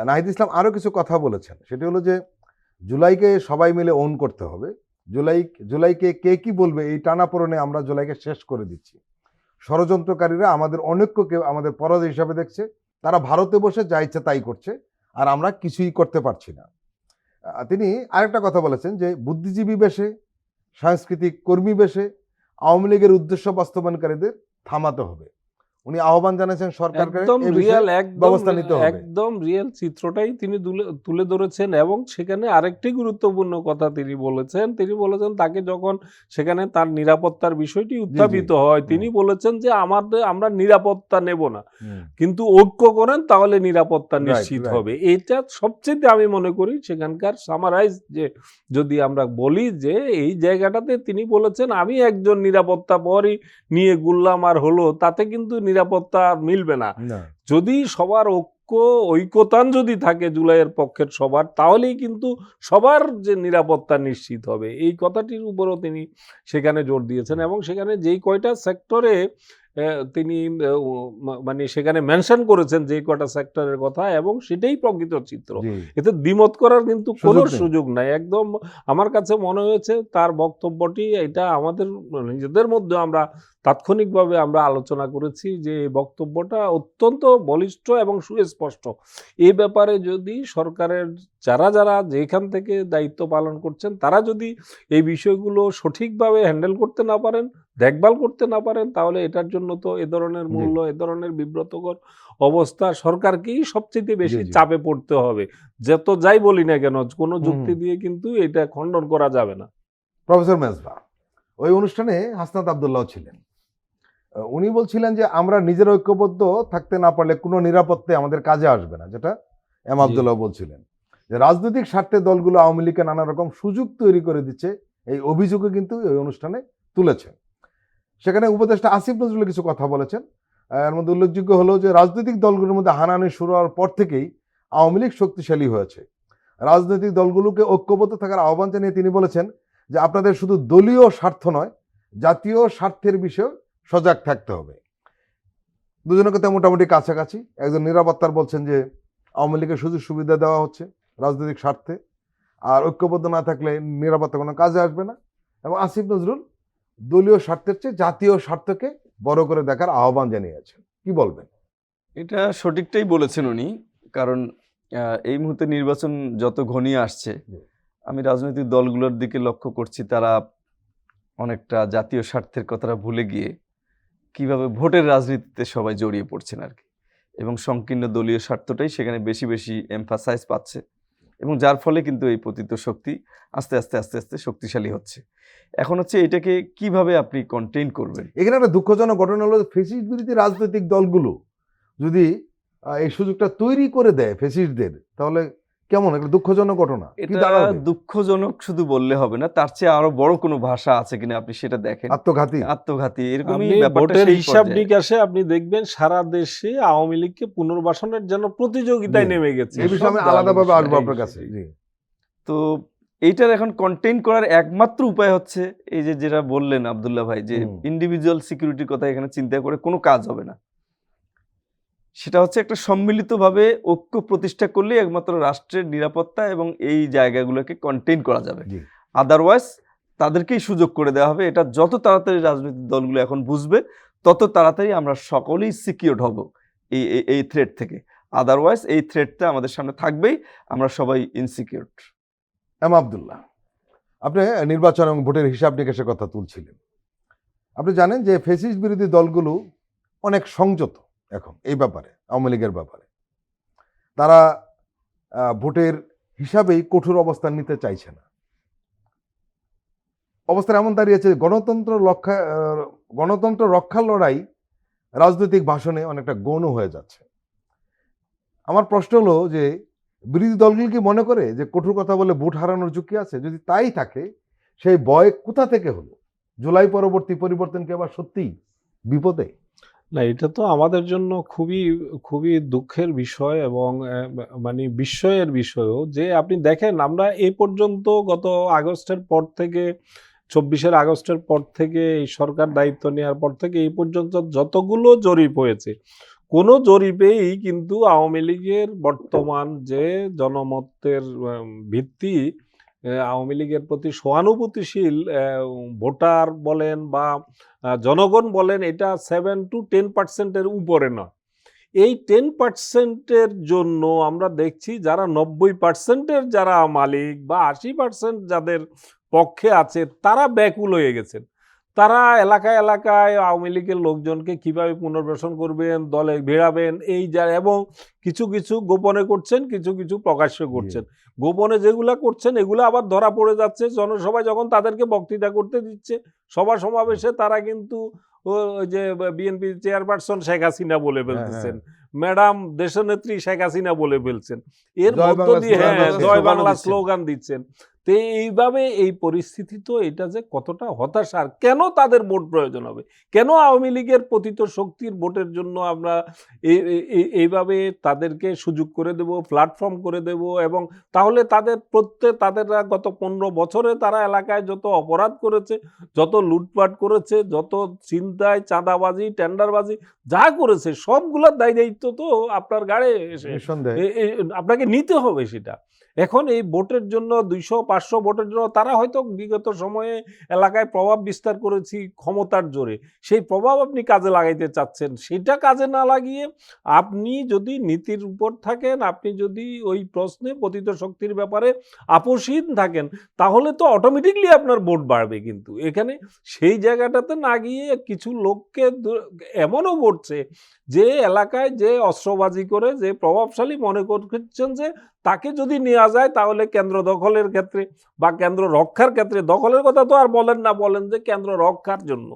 নাহিদ ইসলাম আরো কিছু কথা বলেছেন, সেটা হলো যে জুলাইকে সবাই মিলে ওন করতে হবে। জুলাইকে কে কি বলবে এই টানাপোড়েনে আমরা জুলাইকে শেষ করে দিচ্ছি। ষড়যন্ত্রকারীরা আমাদের অনেককে আমাদের পরাজয় হিসাবে দেখছে, তারা ভারতে বসে যা ইচ্ছে তাই করছে আর আমরা কিছুই করতে পারছি না। তিনি আরেকটা কথা বলেছেন যে বুদ্ধিজীবী বেশে, সাংস্কৃতিক কর্মী বেশে আওয়ামী লীগের উদ্দেশ্য বাস্তবায়নকারীদের থামাতে হবে। উনি আহ্বান জানিয়েছেন সরকারকে ব্যবস্থা নিতে হবে। একদম রিয়েল চিত্রটাই তিনি তুলে ধরেছেন এবং সেখানে আরেকটি গুরুত্বপূর্ণ কথা তিনি বলেছেন তাকে যখন সেখানে তার নিরাপত্তার বিষয়টি উত্থাপিত হয়, তিনি বলেছেন যে আমরা নিরাপত্তা নেব না, কিন্তু ঐক্য করেন তাহলে নিরাপত্তা নিশ্চিত হবে। এটা সবচেয়ে আমি মনে করি সেখানকার সামারাইজ যে যদি আমরা বলি যে এই জায়গাটাতে তিনি বলেছেন আমি একজন নিরাপত্তা পরই নিয়ে গুল্লাম আর হলো, তাতে কিন্তু নিরাপত্তা মিলবে না। যদি সবার ঐক্যতান যদি থাকে জুলাইয়ের পক্ষের সবার, তাহলেই কিন্তু সবার যে নিরাপত্তা নিশ্চিত হবে। এই কথাটির উপরও তিনি সেখানে জোর দিয়েছেন এবং সেখানে যেই কয়টা সেক্টরে তিনি মানে সেখানে মেনশন করেছেন যে কয়টা সেক্টরের কথা এবং সেটাই প্রকৃত চিত্র, এতে দ্বিমত করার কিন্তু কোনো সুযোগ নাই। একদম আমার কাছে মনে হয়েছে তার বক্তব্যটি এটা আমাদের নিজেদের মধ্যে আমরা তাৎক্ষণিকভাবে আমরা আলোচনা করেছি যে বক্তব্যটা অত্যন্ত বলিষ্ঠ এবং সুস্পষ্ট। এই ব্যাপারে যদি সরকারের যারা যেখান থেকে দায়িত্ব পালন করছেন তারা যদি এই বিষয়গুলো সঠিকভাবে হ্যান্ডেল করতে না পারেন, দেখভাল করতে না পারেন, তাহলে এটার জন্য তো এ ধরনের মূল্য, এ ধরনের বিব্রতকর অবস্থা সরকারকেই সবচেয়ে বেশি চাপে পড়তে হবে। যত যাই বলি না কেন, কোনো যুক্তি দিয়ে কিন্তু এটা খণ্ডন করা যাবে না। প্রফেসর মেজবা, ওই অনুষ্ঠানে হাসনাত আব্দুল্লাহ ছিলেন। উনি বলছিলেন যে আমরা নিজের ঐক্যবদ্ধ থাকতে না পারলে কোনো নিরাপত্তায় আমাদের কাজে আসবে না, যেটা এম আব্দুল্লাহ বলছিলেন যে রাজনৈতিক স্বার্থে দলগুলো আওয়ামী লীগকে নানা রকম সুযোগ তৈরি করে দিচ্ছে, এই অভিযোগও কিন্তু এই অনুষ্ঠানে তুলেছেন। সেখানে উপদেষ্টা আসিফ নজরুল কিছু কথা বলেছেন। এর মধ্যে উল্লেখযোগ্য হলো যে রাজনৈতিক দলগুলোর মধ্যে হানাহানি শুরু হওয়ার পর থেকেই আওয়ামী লীগ শক্তিশালী হয়েছে। রাজনৈতিক দলগুলোকে ঐক্যবদ্ধ থাকার আহ্বান জানিয়ে তিনি বলেছেন যে আপনাদের শুধু দলীয় স্বার্থ নয়, জাতীয় স্বার্থের বিষয়ে সজাগ থাকতে হবে। দুজনের কথা মোটামুটি কাছাকাছি। একজন নিরাপত্তার বলছেন যে আওয়ামী লীগের সুযোগ সুবিধা দেওয়া হচ্ছে রাজনৈতিক স্বার্থে, আর ঐক্যবদ্ধ না থাকলে নিরাপত্তা কোনো কাজে আসবে না। এবং আসিফ নজরুল দলীয় স্বার্থের চেয়ে জাতীয় স্বার্থকে বড় করে দেখার আহ্বান জানিয়েছেন, কি বলবেন? এটা সঠিকটাই বলেছেন উনি, কারণ এই মুহূর্তে নির্বাচন যত ঘনিয়ে আসছে, জি। আমি রাজনৈতিক দলগুলোর দিকে লক্ষ্য করছি তারা অনেকটা জাতীয় স্বার্থের কথাটা ভুলে গিয়ে কিভাবে ভোটের রাজনীতিতে সবাই জড়িয়ে পড়ছেন আর কি, এবং সংকীর্ণ দলীয় স্বার্থটাই সেখানে বেশি বেশি এমফাসাইজ পাচ্ছে, এবং যার ফলে কিন্তু এই পতিত শক্তি আস্তে আস্তে আস্তে আস্তে শক্তিশালী হচ্ছে। এখন হচ্ছে এটাকে কিভাবে আপনি কন্টেইন করবেন। এখানে একটা দুঃখজনক ঘটনা হলো, ফেসিস্ট বিরোধী রাজনৈতিক দলগুলো যদি এই সুযোগটা তৈরি করে দেয় ফেসিস্টদের, তাহলে কেমন একটা দুঃখজনক ঘটনা কি এটা দাঁড়াবে? দুঃখজনক শুধু বললে হবে না, তার চেয়ে আরো বড় কোনো ভাষা আছে কিনা আপনি সেটা দেখেন। আত্মঘাতী। আত্মঘাতী এরকমই আপনি ব্যাপারটা ভোটের সেই হিসাব পর্যায়ে। নিকাশে আপনি দেখবেন সারা দেশে আওয়ামী লীগকে পুনর্বাসনের জন্য প্রতিযোগিতায় জি। নেমে গেছে। এই বিষয়ে আমি সব আলাদাভাবে দল আসবো অবশ্যই। আপনার কাছে। জি। তো এইটার এখন কন্টেইন করার একমাত্র উপায় হচ্ছে এই যে যেটা বললেন আব্দুল্লাহ ভাই, যে হুম। ইন্ডিভিজুয়াল সিকিউরিটির কথা এখানে চিন্তা করে কোনো কাজ হবে না। সেটা হচ্ছে একটা সম্মিলিতভাবে ঐক্য প্রতিষ্ঠা করলে একমাত্র রাষ্ট্রের নিরাপত্তা এবং এই জায়গাগুলোকে কন্টেইন করা যাবে। জি। আদারওয়াইজ তাদেরকেই সুযোগ করে দেওয়া হবে। এটা যত তাড়াতাড়ি রাজনৈতিক দলগুলো এখন বুঝবে, তত তাড়াতাড়ি আমরা সকলেই সিকিউরড হব এই থ্রেট থেকে। আদারওয়াইজ এই থ্রেটটা আমাদের সামনে থাকবেই, আমরা সবাই ইনসিকিউরড। আব্দুল্লাহ, আপনি নির্বাচন এবং ভোটের হিসাব নিকাশের কথা তুলছিলেন। আপনি জানেন যে ফেসিস্ট বিরোধী দলগুলো অনেক সংযত এখন এই ব্যাপারে, আওয়ামী লীগের ব্যাপারে। তারা ভোটের হিসাবেই কঠোর অবস্থান নিতে চাইছে না। অবস্থান এমন দাঁড়িয়েছে, গণতন্ত্র রক্ষার লড়াই রাজনৈতিক ভাষণে অনেকটা গৌণ হয়ে যাচ্ছে। আমার প্রশ্ন হলো যে বিরোধী দলগুলো কি মনে করে যে কঠোর কথা বলে ভোট হারানোর ঝুঁকি আছে? যদি তাই থাকে, সেই ভয় কোথা থেকে হলো? জুলাই পরবর্তী পরিবর্তন কি আবার সত্যিই বিপদে? না, এটা তো আমাদের জন্য খুবই খুবই দুঃখের বিষয় এবং মানে বিস্ময়ের বিষয়ও, যে আপনি দেখেন আমরা এই পর্যন্ত গত আগস্টের পর থেকে, 24 আগস্টের পর থেকে, এই সরকার দায়িত্ব নেওয়ার পর থেকে এই পর্যন্ত যতগুলো জরিপ হয়েছে, কোনো জরিপেই কিন্তু আওয়ামী লীগের বর্তমান যে জনমতের ভিত্তি, আওয়ামী লীগের প্রতি সহানুভূতিশীল ভোটার বলেন বা জনগণ বলেন, এটা 7 to 10% উপরে নয়। এই 10% জন্য আমরা দেখছি যারা 90% যারা মালিক বা 80% যাদের পক্ষে আছে, তারা ব্যাকুল হয়ে গেছেন। তারা এলাকায় এলাকায় আওয়ামী লীগের লোকজনকে কিভাবে পুনর্বাসন করবেন, দলে ভিড়াবেন, এই যা, এবং কিছু কিছু গোপনে করছেন, কিছু কিছু প্রকাশ্যে করছেন। গোপনে যেগুলা করছেন এগুলো আবার ধরা পড়ে যাচ্ছে। জনসভায় যখন তাদেরকে বক্তৃতা করতে দিচ্ছে, সভা সমাবেশে তারা কিন্তু ওই যে বিএনপি চেয়ারপারসন শেখ হাসিনা বলে ফেলতেছেন, ম্যাডাম দেশনেত্রী শেখ হাসিনা বলে ফেলছেন, এর মধ্য দিয়ে জয় বাংলা স্লোগান দিচ্ছেন। তো এইভাবে এই পরিস্থিতি, তো এটা যে কতটা হতাশার, কেন তাদের ভোট প্রয়োজন হবে, কেন আওয়ামী লীগের পতিত শক্তির ভোটের জন্য আমরা এইভাবে তাদেরকে সুযোগ করে দেব, প্ল্যাটফর্ম করে দেব, এবং তাহলে তাদের গত 15 বছরে তারা এলাকায় যত অপরাধ করেছে, যত লুটপাট করেছে, যত ছিনতাই, চাঁদাবাজি, টেন্ডারবাজি যা করেছে, সবগুলোর দায়িত্ব তো আপনার ঘাড়ে এসে আপনাকে নিতে হবে সেটা। এখন এই ভোটের জন্য 200-500 ভোটের জন্য তারা হয়তো বিগত সময়ে এলাকায় প্রভাব বিস্তার করেছি ক্ষমতার জোরে, সেই প্রভাব আপনি কাজে লাগাইতে চাচ্ছেন। সেটা কাজে না লাগিয়ে আপনি যদি নীতির উপর থাকেন, আপনি যদি ওই প্রশ্নে পতিত শক্তির ব্যাপারে আপোষহীন থাকেন, তাহলে তো অটোমেটিকলি আপনার ভোট বাড়বে। কিন্তু এখানে সেই জায়গাটাতে না গিয়ে কিছু লোককে এমনও ঘটছে যে এলাকায় যে অস্ত্রবাজি করে, যে প্রভাবশালী মনে করছেন যে তাকে যদি নেওয়া যায় তাহলে কেন্দ্র দখলের ক্ষেত্রে বা কেন্দ্র রক্ষার ক্ষেত্রে, দখলের কথা তো আর বলেন না, বলেন যে কেন্দ্র রক্ষার জন্য,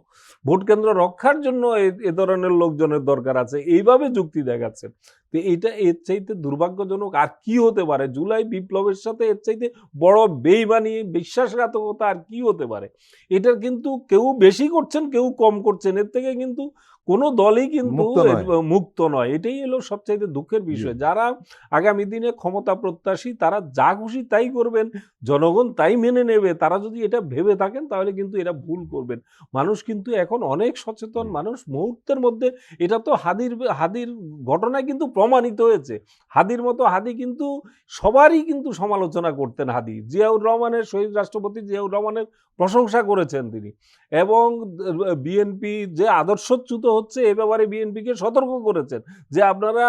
ভোট কেন্দ্র রক্ষার জন্য এ ধরনের লোকজনের দরকার আছে, এইভাবে যুক্তি দেখাচ্ছেন। তো এইটা এর চাইতে দুর্ভাগ্যজনক আর কি হতে পারে? জুলাই বিপ্লবের সাথে এর চাইতে বড় বেইমানি, বিশ্বাসঘাতকতা আর কি হতে পারে? এটার কিন্তু কেউ বেশি করছেন, কেউ কম করছেন, এর থেকে কিন্তু কোনো দলই কিন্তু মুক্ত নয়। মুক্ত নয়। এটাই হলো সবচাইতে দুঃখের বিষয়। জি। যারা আগামী দিনে ক্ষমতা প্রত্যাশী তারা যা খুশি তাই করবেন, জনগণ তাই মেনে নেবে। তারা যদি এটা ভেবে থাকেন তাহলে কিন্তু এরা ভুল করবেন। মানুষ কিন্তু এখন অনেক সচেতন জি। মানুষ, মুহূর্তের মধ্যে এটা তো হাদির ঘটনায় কিন্তু প্রমাণিত হয়েছে। হাদির মতো হাদি কিন্তু সবারই কিন্তু সমালোচনা করতেন হাদি। জিয়াউর রহমানের, শহীদ রাষ্ট্রপতি জিয়াউর রহমানের প্রশংসা করেছেন তিনি, এবং বিএনপি যে আদর্শচ্যুত হচ্ছে এ ব্যাপারে বিএনপিকে সতর্ক করেছেন যে আপনারা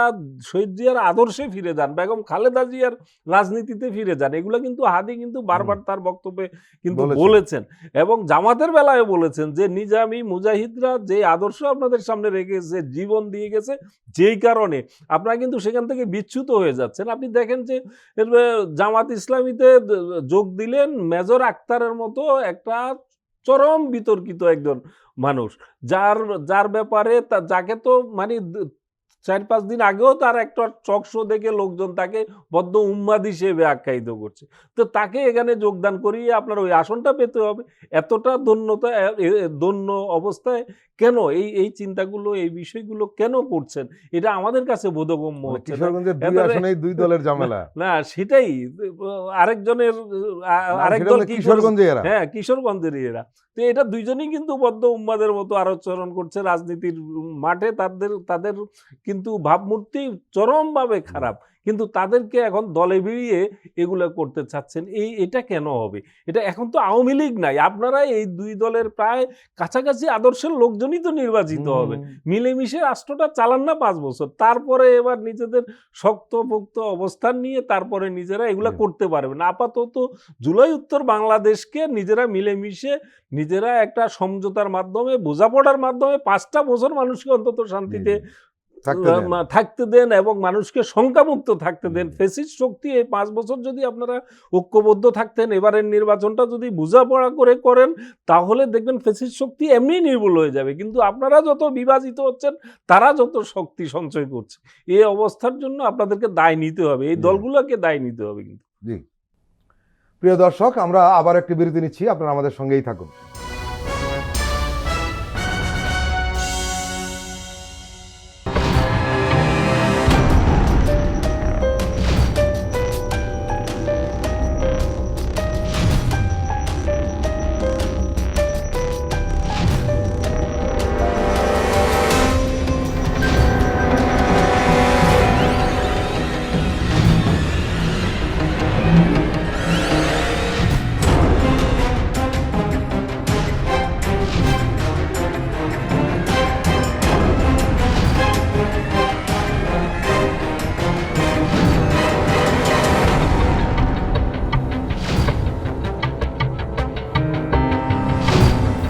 শহীদ জিয়ার আদর্শে ফিরে যান, বেগম খালেদা জিয়ার রাজনীতিতে ফিরে যান। এগুলো কিন্তু হাদি কিন্তু বারবার তার বক্তব্যে কিন্তু বলেছেন, এবং জামাতের বেলায় বলেছেন যে নিজামী মুজাহিদরা যে আদর্শ আপনাদের সামনে রেখেছে, জীবন দিয়ে গেছে, যেই কারণে আপনারা কিন্তু সেখান থেকে বিচ্যুত হয়ে যাচ্ছেন। আপনি দেখেন যে জামাত ইসলামীতে যোগ দিলেন মেজর আক্তারের মতো একটা চরম বিতর্কিত একজন মানুষ, যার যার ব্যাপারে যাকে তো মানে 4-5 দিন আগেও তার একটা টক শো দেখে লোকজন তাকে বদ্ধ উন্মাদ হিসেবে আখ্যায়িত করছে। তো তাকে এখানে যোগদান করিয়ে আপনার ওই আসনটা পেতে হবে। এতটা দন্য অবস্থায় কেন এই চিন্তাগুলো, এই বিষয়গুলো কেন করছেন? এটা আমাদের কাছে বোধগম্য মানে হচ্ছে না। কিশোরগঞ্জের 2 এবারে- আসনেই 2 দলের ঝামেলা। না সেটাই, আরেকজনের না, আরেক সেটা দল হলো কি কিশোরগঞ্জে এরা। হ্যাঁ, কিশোরগঞ্জেরই এরা। তো এটা দুইজনই কিন্তু বদ্ধ উন্মাদের মতো আচরণ করছে রাজনীতির মাঠে। তাদের কিন্তু ভাবমূর্তি চরমভাবে খারাপ, কিন্তু তাদেরকে এখন দলে ভিড়িয়ে এগুলো করতে চাচ্ছেন। এটা কেন হবে? এটা এখন তো আওয়ামী লীগ নাই, আপনারা এই 2 দলের প্রায় কাছাকাছি আদর্শের লোকজনই তো নির্বাচিত হবে। মিলেমিশে রাষ্ট্রটা চালান না 5 বছর, তারপরে এবার নিজেদের শক্তপোক্ত অবস্থান নিয়ে তারপরে নিজেরা এগুলা করতে পারবেন। আপাতত জুলাই উত্তর বাংলাদেশকে নিজেরা মিলেমিশে নিজেরা একটা সমঝোতার মাধ্যমে, বোঝাপড়ার মাধ্যমে 5টা বছর মানুষকে অন্তত শান্তিতে থাকতে দেন এবং মানুষকে শঙ্কামুক্ত থাকতে দেন। ফ্যাসিস্ট শক্তি এই 5 বছর যদি আপনারা ঐক্যবদ্ধ থাকতেন, এবারের নির্বাচনটা যদি বোঝাপড়া করে করেন, তাহলে দেখবেন ফ্যাসিস্ট শক্তি এমনি নির্মূল হয়ে যাবে। কিন্তু আপনারা যত বিভাজিত হচ্ছেন, তারা যত শক্তি সঞ্চয় করছে। এই অবস্থার জন্য আপনাদেরকে দায় নিতে হবে, এই দলগুলোকে দায় নিতে হবে কিন্তু। জি, প্রিয় দর্শক, আমরা আবার একটি বিরতি নিচ্ছি, আপনারা আমাদের সঙ্গেই থাকুন।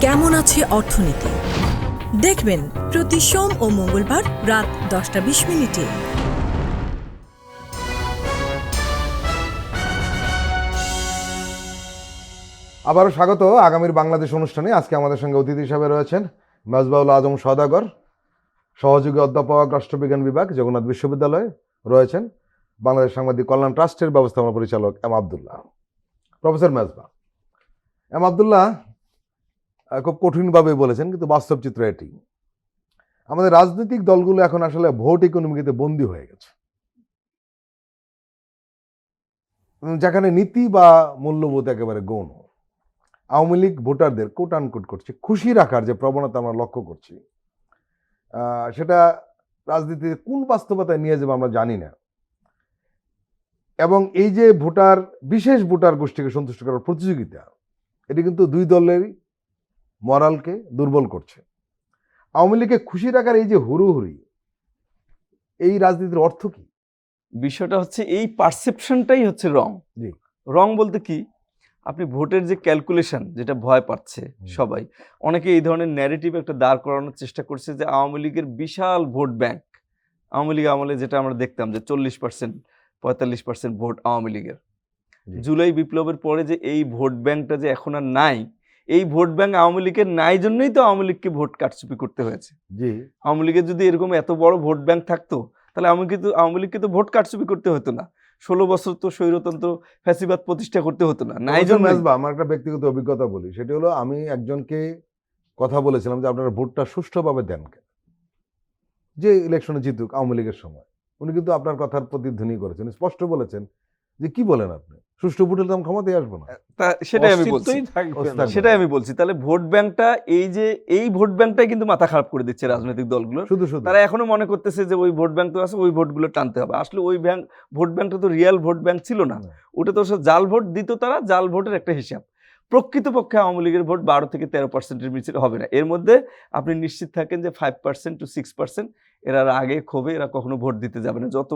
কেমন আছে অর্থনীতি দেখবেন প্রতি সোম ও মঙ্গলবার রাত 10:20 আবারও স্বাগত আগামীর বাংলাদেশ অনুষ্ঠানে। আজকে আমাদের সঙ্গে অতিথি হিসাবে রয়েছেন মেজবাউল আজম সওদাগর, সহযোগী অধ্যাপক রাষ্ট্রবিজ্ঞান বিভাগ, জগন্নাথ বিশ্ববিদ্যালয়। রয়েছেন বাংলাদেশ সাংবাদিক কল্যাণ ট্রাস্টের ব্যবস্থাপনা পরিচালক M Abdullah. Professor Mezba, M Abdullah খুব কঠিনভাবে বলেছেন, কিন্তু বাস্তব চিত্র এটি। আমাদের রাজনৈতিক দলগুলো এখন আসলে ভোট ইকোনমিতে বন্দী হয়ে গেছে, যেখানে নীতি বা মূল্যবোধ একেবারে গৌণ। আওয়ামী লীগ ভোটারদের কোট আনকোট করছে খুশি রাখার যে প্রবণতা আমরা লক্ষ্য করছি, সেটা রাজনীতিতে কোন বাস্তবতায় নিয়ে যাবে আমরা জানি না। এবং এই যে বিশেষ ভোটার গোষ্ঠীকে সন্তুষ্ট করার প্রতিযোগিতা, এটি কিন্তু 2 দলেরই মরালকে দুর্বল করছে। আওয়ামী লীগকে খুশি রাখার এই যে হুড়োহুড়ি, এই রাজনীতির অর্থ কি? বিষয়টা হচ্ছে এই পারসেপশনটাই হচ্ছে রং। জি। রং বলতে কি, আপনি ভোটের যে ক্যালকুলেশন, যেটা ভয় পাচ্ছে সবাই, অনেকে এই ধরনের ন্যারেটিভ একটা দাঁড় করানোর চেষ্টা করছে যে আওয়ামী লীগের বিশাল ভোট ব্যাংক। আওয়ামী লীগ আমলে যেটা আমরা দেখতাম যে 40%, 45% ভোট আওয়ামী লীগের। জুলাই বিপ্লবের পরে যে এই ভোট ব্যাংকটা যে এখন আর নাই, এই ভোট ব্যাংক আওয়ামী লীগের নাই জন্যই তো আওয়ামী লীগকে ভোট কারচুপি করতে হয়েছে। জি। আওয়ামী লীগের যদি এরকম এত বড় ভোট ব্যাংক থাকতো, তাহলে আওয়ামী লীগকে তো ভোট কারচুপি করতে হতো না, 16 বছর তো স্বৈরতন্ত্র ফ্যাসিবাদ প্রতিষ্ঠা করতে হতো না। নাই জন্য আমার একটা ব্যক্তিগত অভিজ্ঞতা বলি, সেটি হলো আমি একজনকে কথা বলেছিলাম যে আপনারা ভোটটা সুষ্ঠুভাবে দেন কেন। যে ইলেকশনে জিতুক আওয়ামী লীগের সময়, উনি কিন্তু আপনার কথার প্রতিধ্বনি করেছেন, স্পষ্ট বলেছেন যে কি বলেন আপনি, সুষ্ঠু ভোটের তো আমি ক্ষমতায় আসবো না। তা সেটাই আমি বলছি, অস্তিত্বই থাকবে না। অস্তিত্ব। সেটাই আমি বলছি। তাহলে ভোট ব্যাংকটা এই ভোট ব্যাংকটাই কিন্তু মাথা খারাপ করে দিচ্ছে রাজনৈতিক দলগুলো। শুধু শুধু তারা এখনো মনে করতেছে যে ওই ভোট ব্যাংক তো আছে, ওই ভোটগুলো টানতে হবে। আসলে ওই ভোট ব্যাংকটা তো রিয়েল ভোট ব্যাংক ছিল না, না। ওটা তো সব জাল ভোট দিত তারা, জাল ভোটের একটা হিসাব। প্রকৃতপক্ষে আওয়ামী লীগের ভোট 12 থেকে 13%-এর নিচে হবে না। এর মধ্যে আপনি নিশ্চিত থাকেন যে 5% to 6% এরা আগে ক্ষোভে এরা কখনো ভোট দিতে যাবে না, যত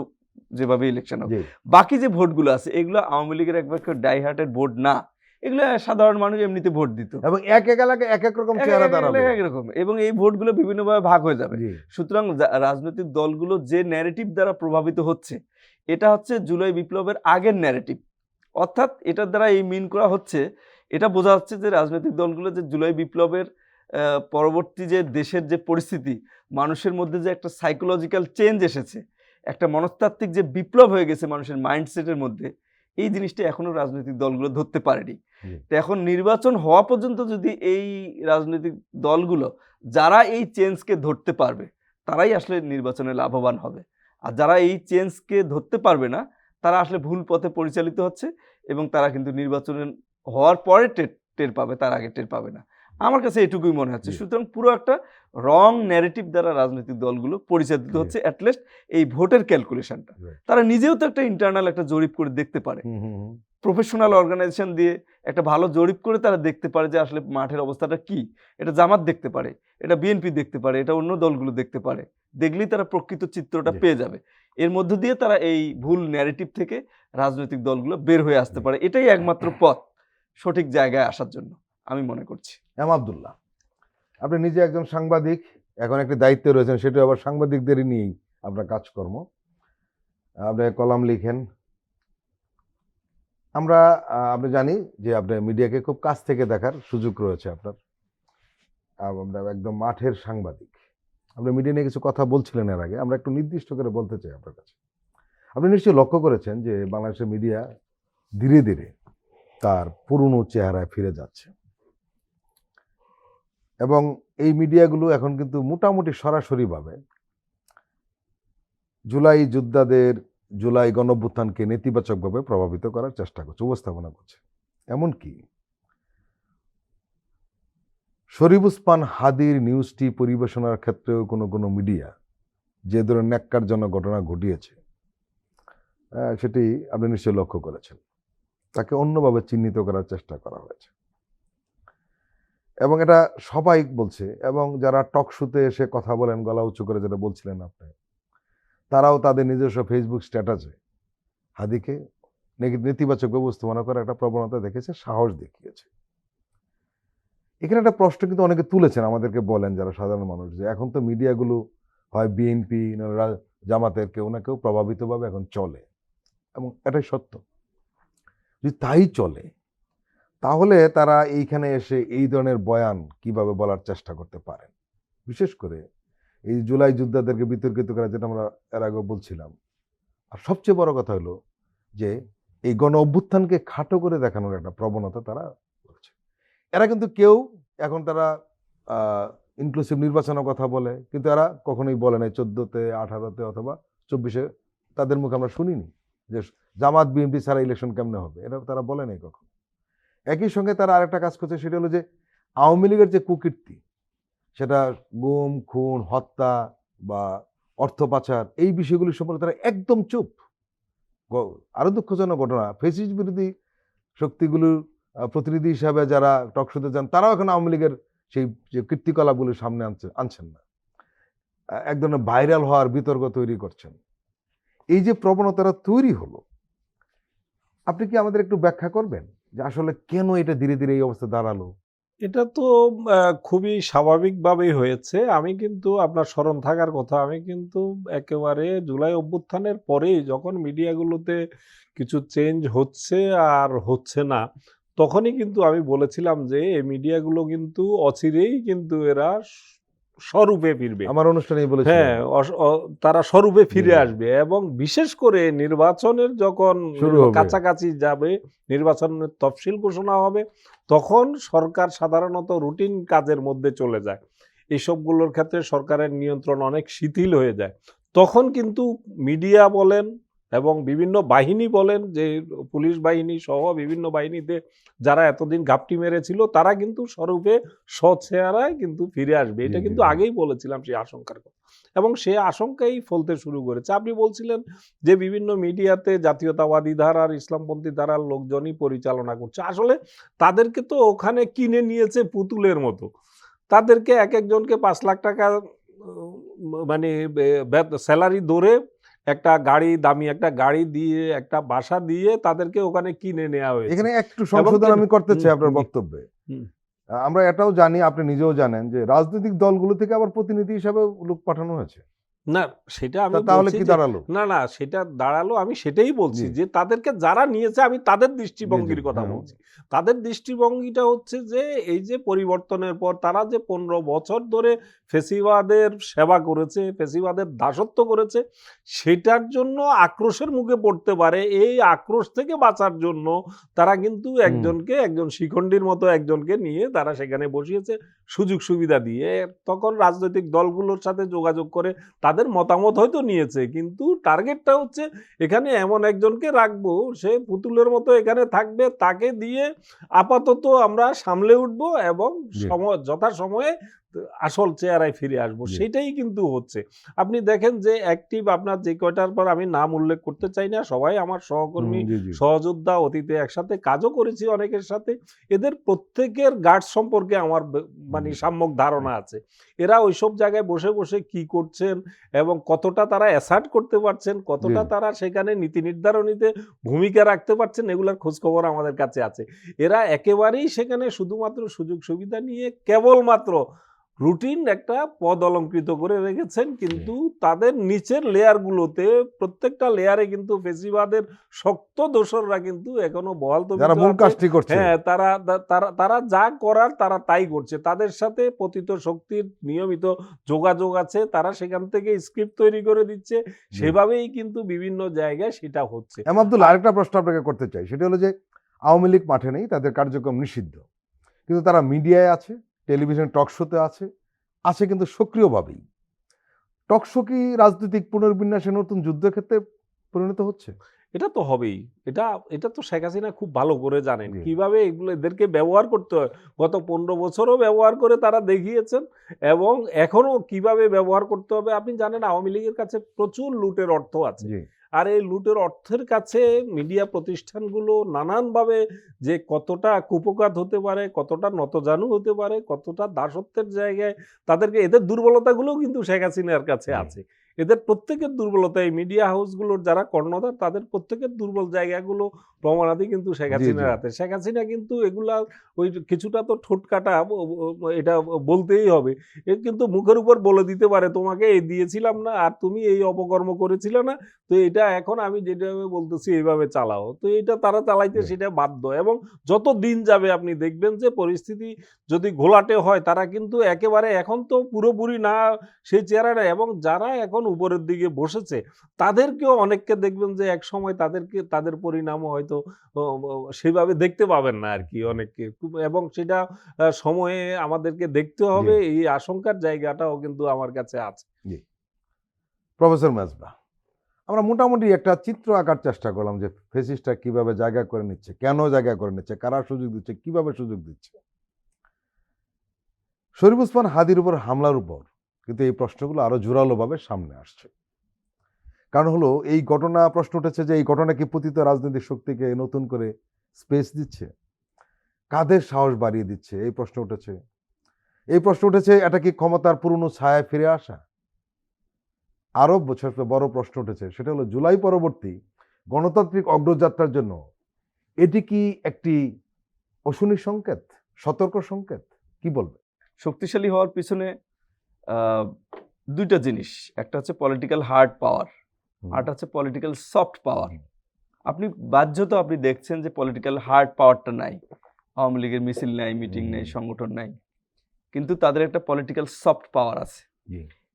যেভাবে ইলেকশন হবে। জি, বাকি যে ভোটগুলো আছে এগুলো আওয়ামী লীগের একবার ডাই হার্টের ভোট না, এগুলো সাধারণ মানুষ এমনিতে ভোট দিত, এবং এক এক এলাকায় এক এক রকম চেহারা দাঁড়াবে। একরকম, এবং এই ভোটগুলো বিভিন্নভাবে ভাগ হয়ে যাবে। জি, সুতরাং রাজনৈতিক দলগুলো যে ন্যারেটিভ দ্বারা প্রভাবিত হচ্ছে, এটা হচ্ছে জুলাই বিপ্লবের আগের ন্যারেটিভ। অর্থাৎ এটার দ্বারা এই মিন করা হচ্ছে, এটা বোঝা যাচ্ছে যে রাজনৈতিক দলগুলো যে জুলাই বিপ্লবের পরবর্তী যে দেশের যে পরিস্থিতি, মানুষের মধ্যে যে একটা সাইকোলজিক্যাল চেঞ্জ এসেছে, একটা মনস্তাত্ত্বিক যে বিপ্লব হয়ে গেছে মানুষের মাইন্ডসেটের মধ্যে, এই জিনিসটা এখনো রাজনৈতিক দলগুলো ধরতে পারেনি। জি। তো এখন নির্বাচন হওয়া পর্যন্ত যদি এই রাজনৈতিক দলগুলো যারা এই চেঞ্জকে ধরতে পারবে, তারাই আসলে নির্বাচনে লাভবান হবে। আর যারা এই চেঞ্জকে ধরতে পারবে না, তারা আসলে ভুল পথে পরিচালিত হচ্ছে, এবং তারা কিন্তু নির্বাচনের হওয়ার পরে টের পাবে, তার আগে টের পাবে না। আমার কাছে এটুকুই মনে হচ্ছে। জি। সুতরাং পুরো একটা রং ন্যারেটিভ দ্বারা রাজনৈতিক দলগুলো পরিচালিত জি। হচ্ছে, অ্যাটলিস্ট এই ভোটের ক্যালকুলেশনটা। Right. তারা নিজেও তো একটা ইন্টারনাল একটা জরিপ করে দেখতে পারে, হুম, হুম, হুম। প্রফেশনাল অর্গানাইজেশন দিয়ে একটা ভালো জরিপ করে তারা দেখতে পারে যে আসলে মাঠের অবস্থাটা কি। এটা জামাত দেখতে পারে, এটা বিএনপি দেখতে পারে, এটা অন্য দলগুলো দেখতে পারে। দেখলেই তারা প্রকৃত চিত্রটা জি। পেয়ে যাবে। এর মধ্য দিয়ে তারা এই ভুল ন্যারেটিভ থেকে রাজনৈতিক দলগুলো বের হয়ে আসতে পারে। এটাই একমাত্র পথ সঠিক জায়গায় আসার জন্য আমি মনে করছি। এম আব্দুল্লাহ, আপনি নিজে একজন সাংবাদিক, এখন একটি দায়িত্বে রয়েছেন, সেটা আবার সাংবাদিকদেরই নিয়েই আপনার কাজকর্ম। আপনি কলাম লিখেন। আমরা আপনি জানি যে আপনি মিডিয়াকে খুব কাছ থেকে দেখার সুযোগ রয়েছে আপনার। আমরা একদম মাঠের সাংবাদিক। আপনি মিডিয়া নিয়ে কিছু কথা বলছিলেন এর আগে, আমরা একটু নির্দিষ্ট করে বলতে চাই আপনার কাছে। আপনি নিশ্চয়ই লক্ষ্য করেছেন যে বাংলাদেশের মিডিয়া ধীরে ধীরে তার পুরনো চেহারায় ফিরে যাচ্ছে, এবং এই মিডিয়াগুলো এখন কিন্তু মোটামুটি সরাসরিভাবে জুলাই যোদ্ধাদের, জুলাই গণঅভ্যুত্থানকে নেতিবাচকভাবে প্রভাবিত করার চেষ্টা করছে, উপস্থাপনা করছে। এমনকি শরীফ ওসমান হাদির নিউজটি পরিবেশনার ক্ষেত্রেও কোনো কোনো মিডিয়া যে ধরনের ন্যাক্কারজনক ঘটনা ঘটিয়েছে, সেটি আপনি নিশ্চয়ই লক্ষ্য করেছেন। তাকে অন্যভাবে চিহ্নিত করার চেষ্টা করা হয়েছে, এবং এটা সবাই বলছে, এবং যারা টক শোতে এসে কথা বলেন গলা উঁচু করে, যেটা বলছিলেন আপনি, তারাও তাদের নিজস্ব ফেসবুক স্ট্যাটাসে হাদিকে নেতিবাচক ব্যবস্থাপনা করার একটা প্রবণতা দেখেছে, সাহস দেখিয়েছে। এখানে একটা প্রশ্ন কিন্তু অনেকে তুলেছেন, আমাদেরকে বলেন যারা সাধারণ মানুষ, যে এখন তো মিডিয়াগুলো হয় বিএনপি জামাতের কেউ না কেউ প্রভাবিতভাবে এখন চলে, এবং এটাই সত্য। যদি তাই চলে, তাহলে তারা এইখানে এসে এই ধরনের বয়ান কিভাবে বলার চেষ্টা করতে পারেন? বিশেষ করে এই জুলাই যোদ্ধাদেরকে বিতর্কিত করা, যেটা আমরা এর আগে বলছিলাম। আর সবচেয়ে বড় কথা হলো যে এই গণ অভ্যুত্থানকে খাটো করে দেখানোর একটা প্রবণতা তারা করছে। এরা কিন্তু কেউ এখন তারা ইনক্লুসিভ নির্বাচনের কথা বলে, কিন্তু এরা কখনোই বলে নাই 14তে, 18তে অথবা 24-এ তাদের মুখে আমরা শুনিনি যে জামাত বিএনপি ছাড়া ইলেকশন কেমনে হবে, এটা তারা বলে নাই কখন। একই সঙ্গে তারা আরেকটা কাজ করছে, সেটা হলো যে আওয়ামী লীগের যে কুকীর্তি, সেটা গুম, খুন, হত্যা বা অর্থ পাচার, এই বিষয়গুলি সম্পর্কে তারা একদম চুপ। আরো দুঃখজনক ঘটনা, ফ্যাসিস্ট বিরোধী শক্তিগুলোর প্রতিনিধি হিসাবে যারা টকশোতে যান, তারাও এখন আওয়ামী লীগের সেই যে কীর্তিকলাপগুলো সামনে আনছেন না, এক ধরনের ভাইরাল হওয়ার বিতর্ক তৈরি করছেন। এই যে প্রবণতাটা তৈরি হলো, আপনি কি আমাদের একটু ব্যাখ্যা করবেন যে আসলে কেন এটা ধীরে ধীরে এই অবস্থা দাঁড়ালো? এটা তো খুবই স্বাভাবিকভাবেই হয়েছে। আমি কিন্তু আপনার স্মরণ থাকার কথা, আমি কিন্তু একেবারে জুলাই অভ্যুত্থানের পরেই যখন মিডিয়াগুলোতে কিছু চেঞ্জ হচ্ছে আর হচ্ছে না, তখনই কিন্তু আমি বলেছিলাম যে এই মিডিয়াগুলো কিন্তু অচিরেই কিন্তু এরা স্বরূপে ফিরবে। আমার অনুষ্ঠানেই বলেছিলেন। হ্যাঁ, তারা স্বরূপে ফিরে জি। আসবে, এবং বিশেষ করে নির্বাচনের যখন শুরু হবে। কাছাকাছি যাবে, নির্বাচনের তফসিল ঘোষণা হবে, তখন সরকার সাধারণত রুটিন কাজের মধ্যে চলে যায়। এইসবগুলোর ক্ষেত্রে সরকারের নিয়ন্ত্রণ অনেক শিথিল হয়ে যায়, তখন কিন্তু মিডিয়া বলেন এবং বিভিন্ন বাহিনী বলেন, যে পুলিশ বাহিনী সহ বিভিন্ন বাহিনীতে যারা এতদিন ঘাপটি মেরেছিল, তারা কিন্তু স্বরূপে সচেহারায় কিন্তু ফিরে আসবে। এটা কিন্তু আগেই বলেছিলাম সেই আশঙ্কার কথা, এবং সে আশঙ্কাই ফলতে শুরু করেছে। আপনি বলছিলেন যে বিভিন্ন মিডিয়াতে জাতীয়তাবাদী ধারার, ইসলামপন্থী ধারার লোকজনই পরিচালনা করছে। আসলে তাদেরকে তো ওখানে কিনে নিয়েছে পুতুলের মতো। তাদেরকে এক একজনকে 5 লাখ টাকা মানে স্যালারি ধরে একটা গাড়ি, দামি একটা গাড়ি দিয়ে, একটা বাসা দিয়ে তাদেরকে ওখানে কিনে নেওয়া হয়েছে। এখানে একটু সংশোধন আমি করতে চাই আপনার বক্তব্যে। হুম। আমরা এটাও জানি, আপনি নিজেও জানেন, যে রাজনৈতিক দলগুলো থেকে আবার প্রতিনিধি হিসাবে লোক পাঠানো হয়েছে। না, সেটা আমি তাহলে বলছি কি যে দাঁড়ালো? না, সেটা দাঁড়ালো, আমি সেটাই বলছি জি। যে তাদেরকে যারা নিয়েছে, আমি তাদের দৃষ্টিভঙ্গির জি, কথা হ্যাঁ। বলছি। তাদের দৃষ্টিভঙ্গিটা হচ্ছে যে এই যে পরিবর্তনের পর তারা যে 15 বছর ধরে ফেসিবাদের সেবা করেছে, ফেসিবাদের দাসত্ব করেছে, সেটার জন্য আক্রোশের মুখে পড়তে পারে। এই আক্রোশ থেকে বাঁচার জন্য তারা কিন্তু একজন শিখণ্ডীর মতো একজনকে নিয়ে তারা সেখানে বসিয়েছে, সুযোগ সুবিধা দিয়ে। তখন রাজনৈতিক দলগুলোর সাথে যোগাযোগ করে তাদের মতামত হয়তো নিয়েছে, কিন্তু টার্গেটটা হচ্ছে এখানে এমন একজনকে রাখবো, সে পুতুলের মতো এখানে থাকবে, তাকে দিয়ে আপাতত আমরা সামলে উঠবো এবং জি। যথাসময়ে আসল চেহারায় ফিরে আসবো। জি। সেটাই কিন্তু হচ্ছে। আপনি দেখেন যে অ্যাক্টিভ আপনার যে কয়টার পর আমি নাম উল্লেখ করতে চাই না, সবাই আমার সহকর্মী, জি, জি। সহযোদ্ধা, অতীতে একসাথে কাজও করেছি অনেকের সাথে। এদের প্রত্যেকের গার্ড সম্পর্কে আমার মানে সম্যক ধারণা আছে। এরা ওইসব জায়গায় বসে বসে কি করছেন এবং কতটা তারা অ্যাসার্ট করতে পারছেন, কতটা জি। তারা সেখানে নীতি নির্ধারণীতে ভূমিকা রাখতে পারছেন, এগুলোর খোঁজখবর আমাদের কাছে আছে। এরা একেবারেই সেখানে শুধুমাত্র সুযোগ সুবিধা নিয়ে কেবলমাত্র রুটিন একটা পদ অলঙ্কৃত করে রেখেছেন, কিন্তু তাদের নিচের লেয়ারগুলোতে, প্রত্যেকটা লেয়ারে কিন্তু ফেসিবাদের শক্ত দোসররা কিন্তু এখনো বহাল যারা মূল তবিয়তে আছে। কাজটি করছে। হ্যাঁ, তারা যা করার তারা তাই করছে। তাদের সাথে পতিত শক্তির নিয়মিত যোগাযোগ আছে। তারা সেখান থেকে স্ক্রিপ্ট তৈরি করে দিচ্ছে। সেভাবেই কিন্তু বিভিন্ন জায়গায় সেটা হচ্ছে। এম আব্দুল, আরেকটা প্রশ্ন আপনাকে করতে চাই, সেটা হলো যে আওয়ামী লীগ মাঠে নেই, তাদের কার্যক্রম নিষিদ্ধ, কিন্তু তারা মিডিয়ায় আছে, টেলিভিশন টক শোতে আছে কিন্তু সক্রিয়ভাবেই। টক শো কি রাজনৈতিক পুনর্বিন্যাসে নতুন যুদ্ধক্ষেত্রে পরিণত হচ্ছে? এটা তো হবেই। এটা তো শেখ হাসিনা খুব ভালো করে জানেন জি। কিভাবে এদেরকে ব্যবহার করতে হয়। গত 15 বছরও ব্যবহার করে তারা দেখিয়েছেন, এবং এখনো কিভাবে ব্যবহার করতে হবে। আপনি জানেন আওয়ামী লীগের কাছে প্রচুর লুটের অর্থ আছে। জি। আর এই লুটের অর্থের কাছে মিডিয়া প্রতিষ্ঠানগুলো নানানভাবে যে কতটা কুপকাত হতে পারে, কতটা নতজানু হতে পারে, কতটা দাসত্বের জায়গায় তাদেরকে, এদের দুর্বলতাগুলোও কিন্তু শেখ হাসিনার কাছে আছে। এদের প্রত্যেকের দুর্বলতা, এই মিডিয়া হাউসগুলোর যারা কর্ণধার, তাদের প্রত্যেকের দুর্বল জায়গাগুলো প্রমাণাদি কিন্তু শেখ জি, হাসিনার জি। হাতে। শেখ হাসিনা কিন্তু এগুলা ওই কিছুটা তো ঠোঁট কাটা, এটা বলতেই হবে। এ কিন্তু মুখের উপর বলে দিতে পারে, তোমাকে এই দিয়েছিলাম না, আর তুমি এই অপকর্ম করেছিলে না, তো এটা এখন আমি যেভাবে বলতেছি এইভাবে চালাও। তো এটা তারা চালাইতে জি। সেটা বাধ্য, এবং যত দিন যাবে আপনি দেখবেন যে পরিস্থিতি যদি ঘোলাটে হয়, তারা কিন্তু একেবারে এখন তো পুরোপুরি না সেই চেহারা নেই, এবং যারা এখন উপরের দিকে বসেছে তাদেরকেও অনেককে দেখবেন যে এক সময় তাদের পরিণামও হয়তো সেভাবে দেখতে পাবেন না আর কি অনেককে, এবং সেটা সময়ে আমাদেরকে দেখতে হবে। এই আশঙ্কার জায়গাটাও কিন্তু আমার কাছে আছে। জি। প্রফেসর মেজবা, আমরা মোটামুটি একটা চিত্র আঁকার চেষ্টা করলাম যে ফেসিস্টরা কিভাবে জায়গা করে নিচ্ছে, কেন জায়গা করে নিচ্ছে, কারা সুযোগ দিচ্ছে, কিভাবে সুযোগ দিচ্ছে। শরীফ ওসমান হাদির উপর হামলার উপর কিন্তু এই প্রশ্নগুলো আরো জোরালোভাবে সামনে আসছে। কারণ হলো এই ঘটনা, প্রশ্ন উঠেছে যে এই ঘটনা কি পতিত রাজনৈতিক শক্তিকে নতুন করে স্পেস দিচ্ছে, কাদের সাহস বাড়িয়ে দিচ্ছে, এই প্রশ্ন উঠেছে। এটা কি ক্ষমতার পুরনো ছায়ায় ফিরে আসা? আরো বড় প্রশ্ন উঠেছে, সেটা হলো জুলাই পরবর্তী গণতান্ত্রিক অগ্রযাত্রার জন্য এটি কি একটি অশনি সংকেত, সতর্ক সংকেত? কি বলবে? শক্তিশালী হওয়ার পিছনে দুইটা জিনিস, একটা হচ্ছে পলিটিক্যাল হার্ড পাওয়ার, আরটা হচ্ছে পলিটিক্যাল সফট পাওয়ার। আপনি আপনি দেখছেন যে পলিটিক্যাল হার্ড পাওয়ারটা নাই, আওয়ামী লীগের মিছিল নাই, মিটিং নাই, সংগঠন নাই, কিন্তু তাদের একটা পলিটিক্যাল সফট পাওয়ার আছে।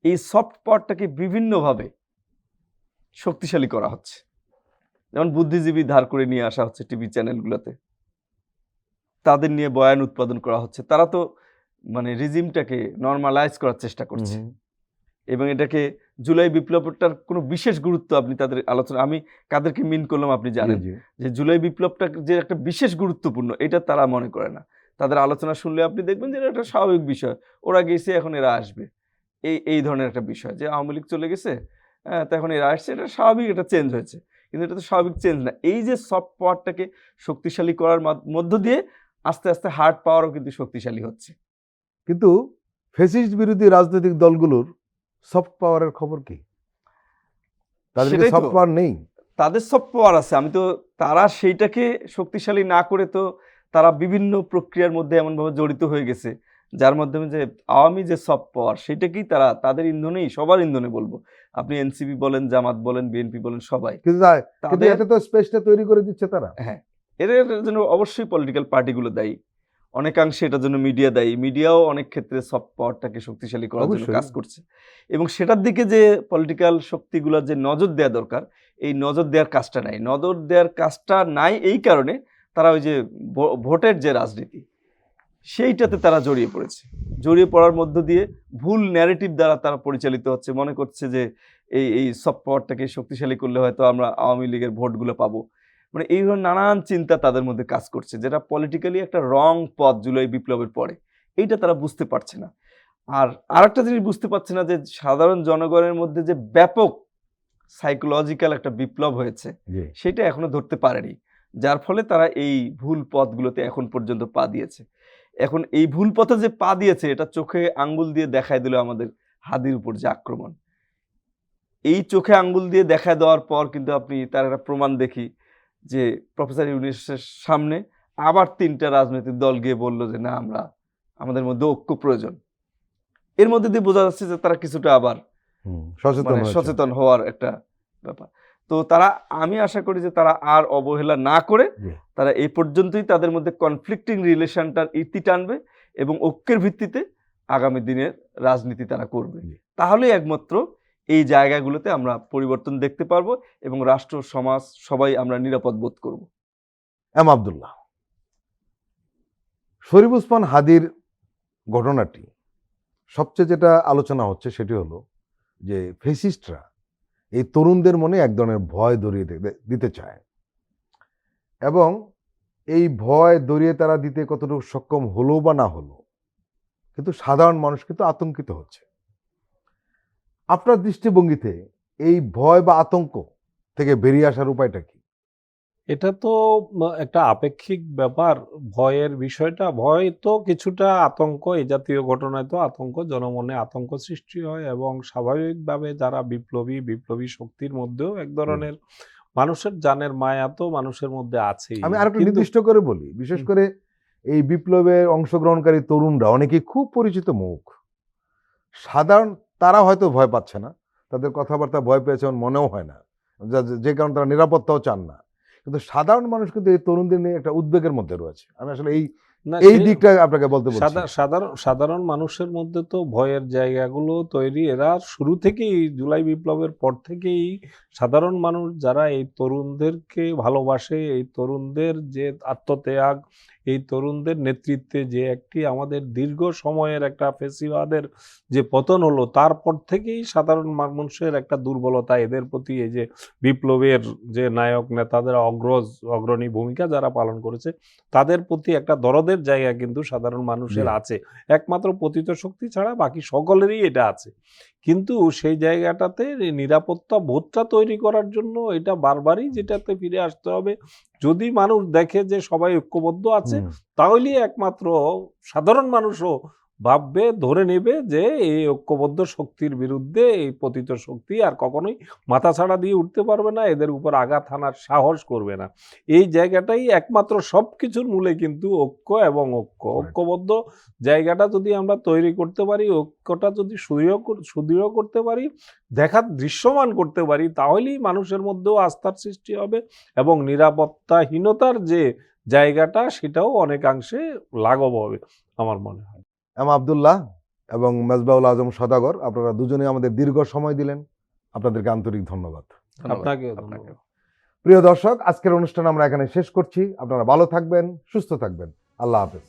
এই সফট পাওয়ারটাকে বিভিন্নভাবে শক্তিশালী করা হচ্ছে। যেমন বুদ্ধিজীবী ধার করে নিয়ে আসা হচ্ছে টিভি চ্যানেলগুলোতে, তাদের নিয়ে বয়ান উৎপাদন করা হচ্ছে। তারা তো মানে রিজিমটাকে নর্মালাইজ করার চেষ্টা করছে এবং এটাকে জুলাই বিপ্লবটার কোনো বিশেষ গুরুত্ব আপনি তাদের আলোচনা, আমি কাদেরকে মিন করলাম আপনি জানেন, যে জুলাই বিপ্লবটা যে একটা বিশেষ গুরুত্বপূর্ণ এটা তারা মনে করে না। তাদের আলোচনা শুনলে আপনি দেখবেন যে এটা একটা স্বাভাবিক বিষয়, ওরা গেছে এখন এরা আসবে, এই ধরনের একটা বিষয়, যে আওয়ামী লীগ চলে গেছে তো এখন এরা আসছে, এটা স্বাভাবিক, এটা চেঞ্জ হয়েছে। কিন্তু এটা তো স্বাভাবিক চেঞ্জ না। এই যে সফট পাওয়ারটাকে শক্তিশালী করার মধ্য দিয়ে আস্তে আস্তে হার্ড পাওয়ারও কিন্তু শক্তিশালী হচ্ছে। কিন্তু ফ্যাসিস্ট বিরোধী রাজনৈতিক দলগুলোর সফট পাওয়ারের খবর কি? তাদের সেটাই তো। সফট পাওয়ার নেই। তাদের সফট পাওয়ার আছে, আমি তো তারা সেইটাকে শক্তিশালী না করে তো তারা বিভিন্ন প্রক্রিয়ার মধ্যে এমনভাবে জড়িত হয়ে গেছে যার মাধ্যমে যে আওয়ামী যে সফট পাওয়ার সেটাকেই তারা তাদের ইন্ধনেই, সবার ইন্ধনে বলবো, আপনি এনসিপি বলেন, জামাত বলেন, বিএনপি বলেন, সবাই কিন্তু তাদের এটা তো স্পেসটা তৈরি করে দিচ্ছে তারা। হ্যাঁ, এর জন্য অবশ্যই পলিটিক্যাল পার্টিগুলো দায়ী, অনেকাংশে এটার জন্য মিডিয়া দায়ী। মিডিয়াও অনেক ক্ষেত্রে সফট পাওয়ারটাকে শক্তিশালী করার জন্য অবশ্যই। কাজ করছে এবং সেটার দিকে যে পলিটিক্যাল শক্তিগুলোর যে নজর দেওয়া দরকার, এই নজর দেওয়ার কাজটা নাই। নজর দেওয়ার কাজটা নাই এই কারণে তারা ওই যে ভোটের যে রাজনীতি সেইটাতে তারা জড়িয়ে পড়েছে। জড়িয়ে পড়ার মধ্য দিয়ে ভুল ন্যারেটিভ দ্বারা তারা পরিচালিত হচ্ছে, মনে করছে যে এই সফট পাওয়ারটাকে শক্তিশালী করলে হয়তো আমরা আওয়ামী লীগের ভোটগুলো পাবো। মানে এই ধরনের নানান চিন্তা তাদের মধ্যে কাজ করছে, যেটা পলিটিক্যালি একটা রং পথ জুলাই বিপ্লবের পরে, এইটা তারা বুঝতে পারছে না। আর আরেকটা জিনিস বুঝতে পারছে না যে সাধারণ জনগণের মধ্যে যে ব্যাপক সাইকোলজিক্যাল একটা বিপ্লব হয়েছে সেটা এখনো ধরতে পারেনি, যার ফলে তারা এই ভুল পথগুলোতে এখন পর্যন্ত পা দিয়েছে। এখন এই ভুল পথে যে পা দিয়েছে এটা চোখে আঙ্গুল দিয়ে দেখায় দিল আমাদের হাদির উপর যে আক্রমণ। এই চোখে আঙ্গুল দিয়ে দেখা দেওয়ার পর কিন্তু আপনি তার একটা প্রমাণ দেখি যে প্রফেসর ইউনূসের সামনে আবার 3টা রাজনৈতিক দল গিয়ে বলল যে না, আমাদের মধ্যে ঐক্য প্রয়োজন। এর মধ্যে দিয়ে বোঝা যাচ্ছে যে তারা কিছুটা আবার সচেতন হওয়ার একটা ব্যাপার। তো তারা, আমি আশা করি যে তারা আর অবহেলা না করে তারা এই পর্যন্তই তাদের মধ্যে কনফ্লিক্টিং রিলেশনটার ইতি টানবে এবং ঐক্যের ভিত্তিতে আগামী দিনের রাজনীতি তারা করবে। তাহলে একমাত্র এই জায়গাগুলোতে আমরা পরিবর্তন দেখতে পারবো এবং রাষ্ট্র, সমাজ সবাই আমরা নিরাপদ বোধ করব। আব্দুল্লাহ, শরীফ ওসমান হাদির ঘটনাটি সবচেয়ে যেটা আলোচনা হচ্ছে সেটি হলো যে ফ্যাসিস্টরা এই তরুণদের মনে এক ধরনের ভয় ধরিয়ে দিতে চায় এবং এই ভয় ধরিয়ে তারা দিতে কতটুকু সক্ষম হলো বা না হলো, কিন্তু সাধারণ মানুষ কিন্তু আতঙ্কিত হচ্ছে। আপনার দৃষ্টিভঙ্গিতে এই ভয় বা আতঙ্ক থেকে বেরিয়ে আসার উপায়টা কি? এটা তো একটা আপেক্ষিক ব্যাপার। ভয়ের বিষয়টা, ভয় তো কিছুটা আতঙ্ক, এই জাতীয় ঘটনায় তো আতঙ্ক, জনমনে আতঙ্ক সৃষ্টি হয় এবং স্বাভাবিকভাবে যারা বিপ্লবী শক্তির মধ্যেও এক ধরনের মানুষের জানের মায়া তো মানুষের মধ্যে আছেই। আমি আরেকটু নির্দিষ্ট করে বলি, বিশেষ করে এই বিপ্লবের অংশগ্রহণকারী তরুণরা অনেকেই খুব পরিচিত মুখ। সাধারণ তারা হয়তো ভয় পাচ্ছে না, তাদের কথাবার্তা ভয় পেয়েছে মনেও হয় না, যে কারণে তারা নিরাপত্তাও চান না। কিন্তু সাধারণ মানুষ কিন্তু এই তরুণদের নিয়ে একটা উদ্বেগের মধ্যে রয়েছে। আমি আসলে এই দিকটা আপনাকে বলতে বলছি। সাধারণ মানুষের মধ্যে তো ভয়ের জায়গাগুলো তৈরি, এরা শুরু থেকেই জুলাই বিপ্লবের পর থেকেই সাধারণ মানুষ যারা এই তরুণদেরকে ভালোবাসে, এই তরুণদের যে আত্মত্যাগ, এই তরুণদের নেতৃত্বে যে একটি আমাদের দীর্ঘ সময়ের একটা ফেসিবাদের যে পতন হলো, তারপর থেকেই সাধারণ মানুষের একটা দুর্বলতা এদের প্রতি, এই যে বিপ্লবের যে নায়ক নেতাদের অগ্রণী ভূমিকা যারা পালন করেছে তাদের প্রতি একটা দরদের জায়গা কিন্তু সাধারণ মানুষের আছে। একমাত্র পতিত শক্তি ছাড়া বাকি সকলেরই এটা আছে। কিন্তু সেই জায়গাটাতে নিরাপত্তা বোধটা তৈরি করার জন্য এটা বারবারই যেটাতে ফিরে আসতে হবে। যদি মানুষ দেখে যে সবাই ঐক্যবদ্ধ আছে, তাহলেই একমাত্র সাধারণ মানুষও ভাববে, ধরে নেবে যে এই ঐক্যবদ্ধ শক্তির বিরুদ্ধে এই পতিত শক্তি আর কখনোই মাথাছাড়া দিয়ে উঠতে পারবে না, এদের উপর আঘাত হানার সাহস করবে না। এই জায়গাটাই একমাত্র সবকিছুর মূলে কিন্তু ঐক্য এবং ঐক্যবদ্ধ জায়গাটা যদি আমরা তৈরি করতে পারি, ঐক্যটা যদি সুদৃঢ় করতে পারি, দৃশ্যমান করতে পারি, তাহলেই মানুষের মধ্যেও আস্থার সৃষ্টি হবে এবং নিরাপত্তাহীনতার যে জায়গাটা সেটাও অনেকাংশে লাঘব হবে আমার মনে হয়। আব্দুল্লাহ এবং মেজবাউল আজম সদাগর, আপনারা দুজনেই আমাদের দীর্ঘ সময় দিলেন, আপনাদেরকে আন্তরিক ধন্যবাদ। আপনাকে। প্রিয় দর্শক, আজকের অনুষ্ঠান আমরা এখানে শেষ করছি। আপনারা ভালো থাকবেন, সুস্থ থাকবেন। আল্লাহ হাফেজ।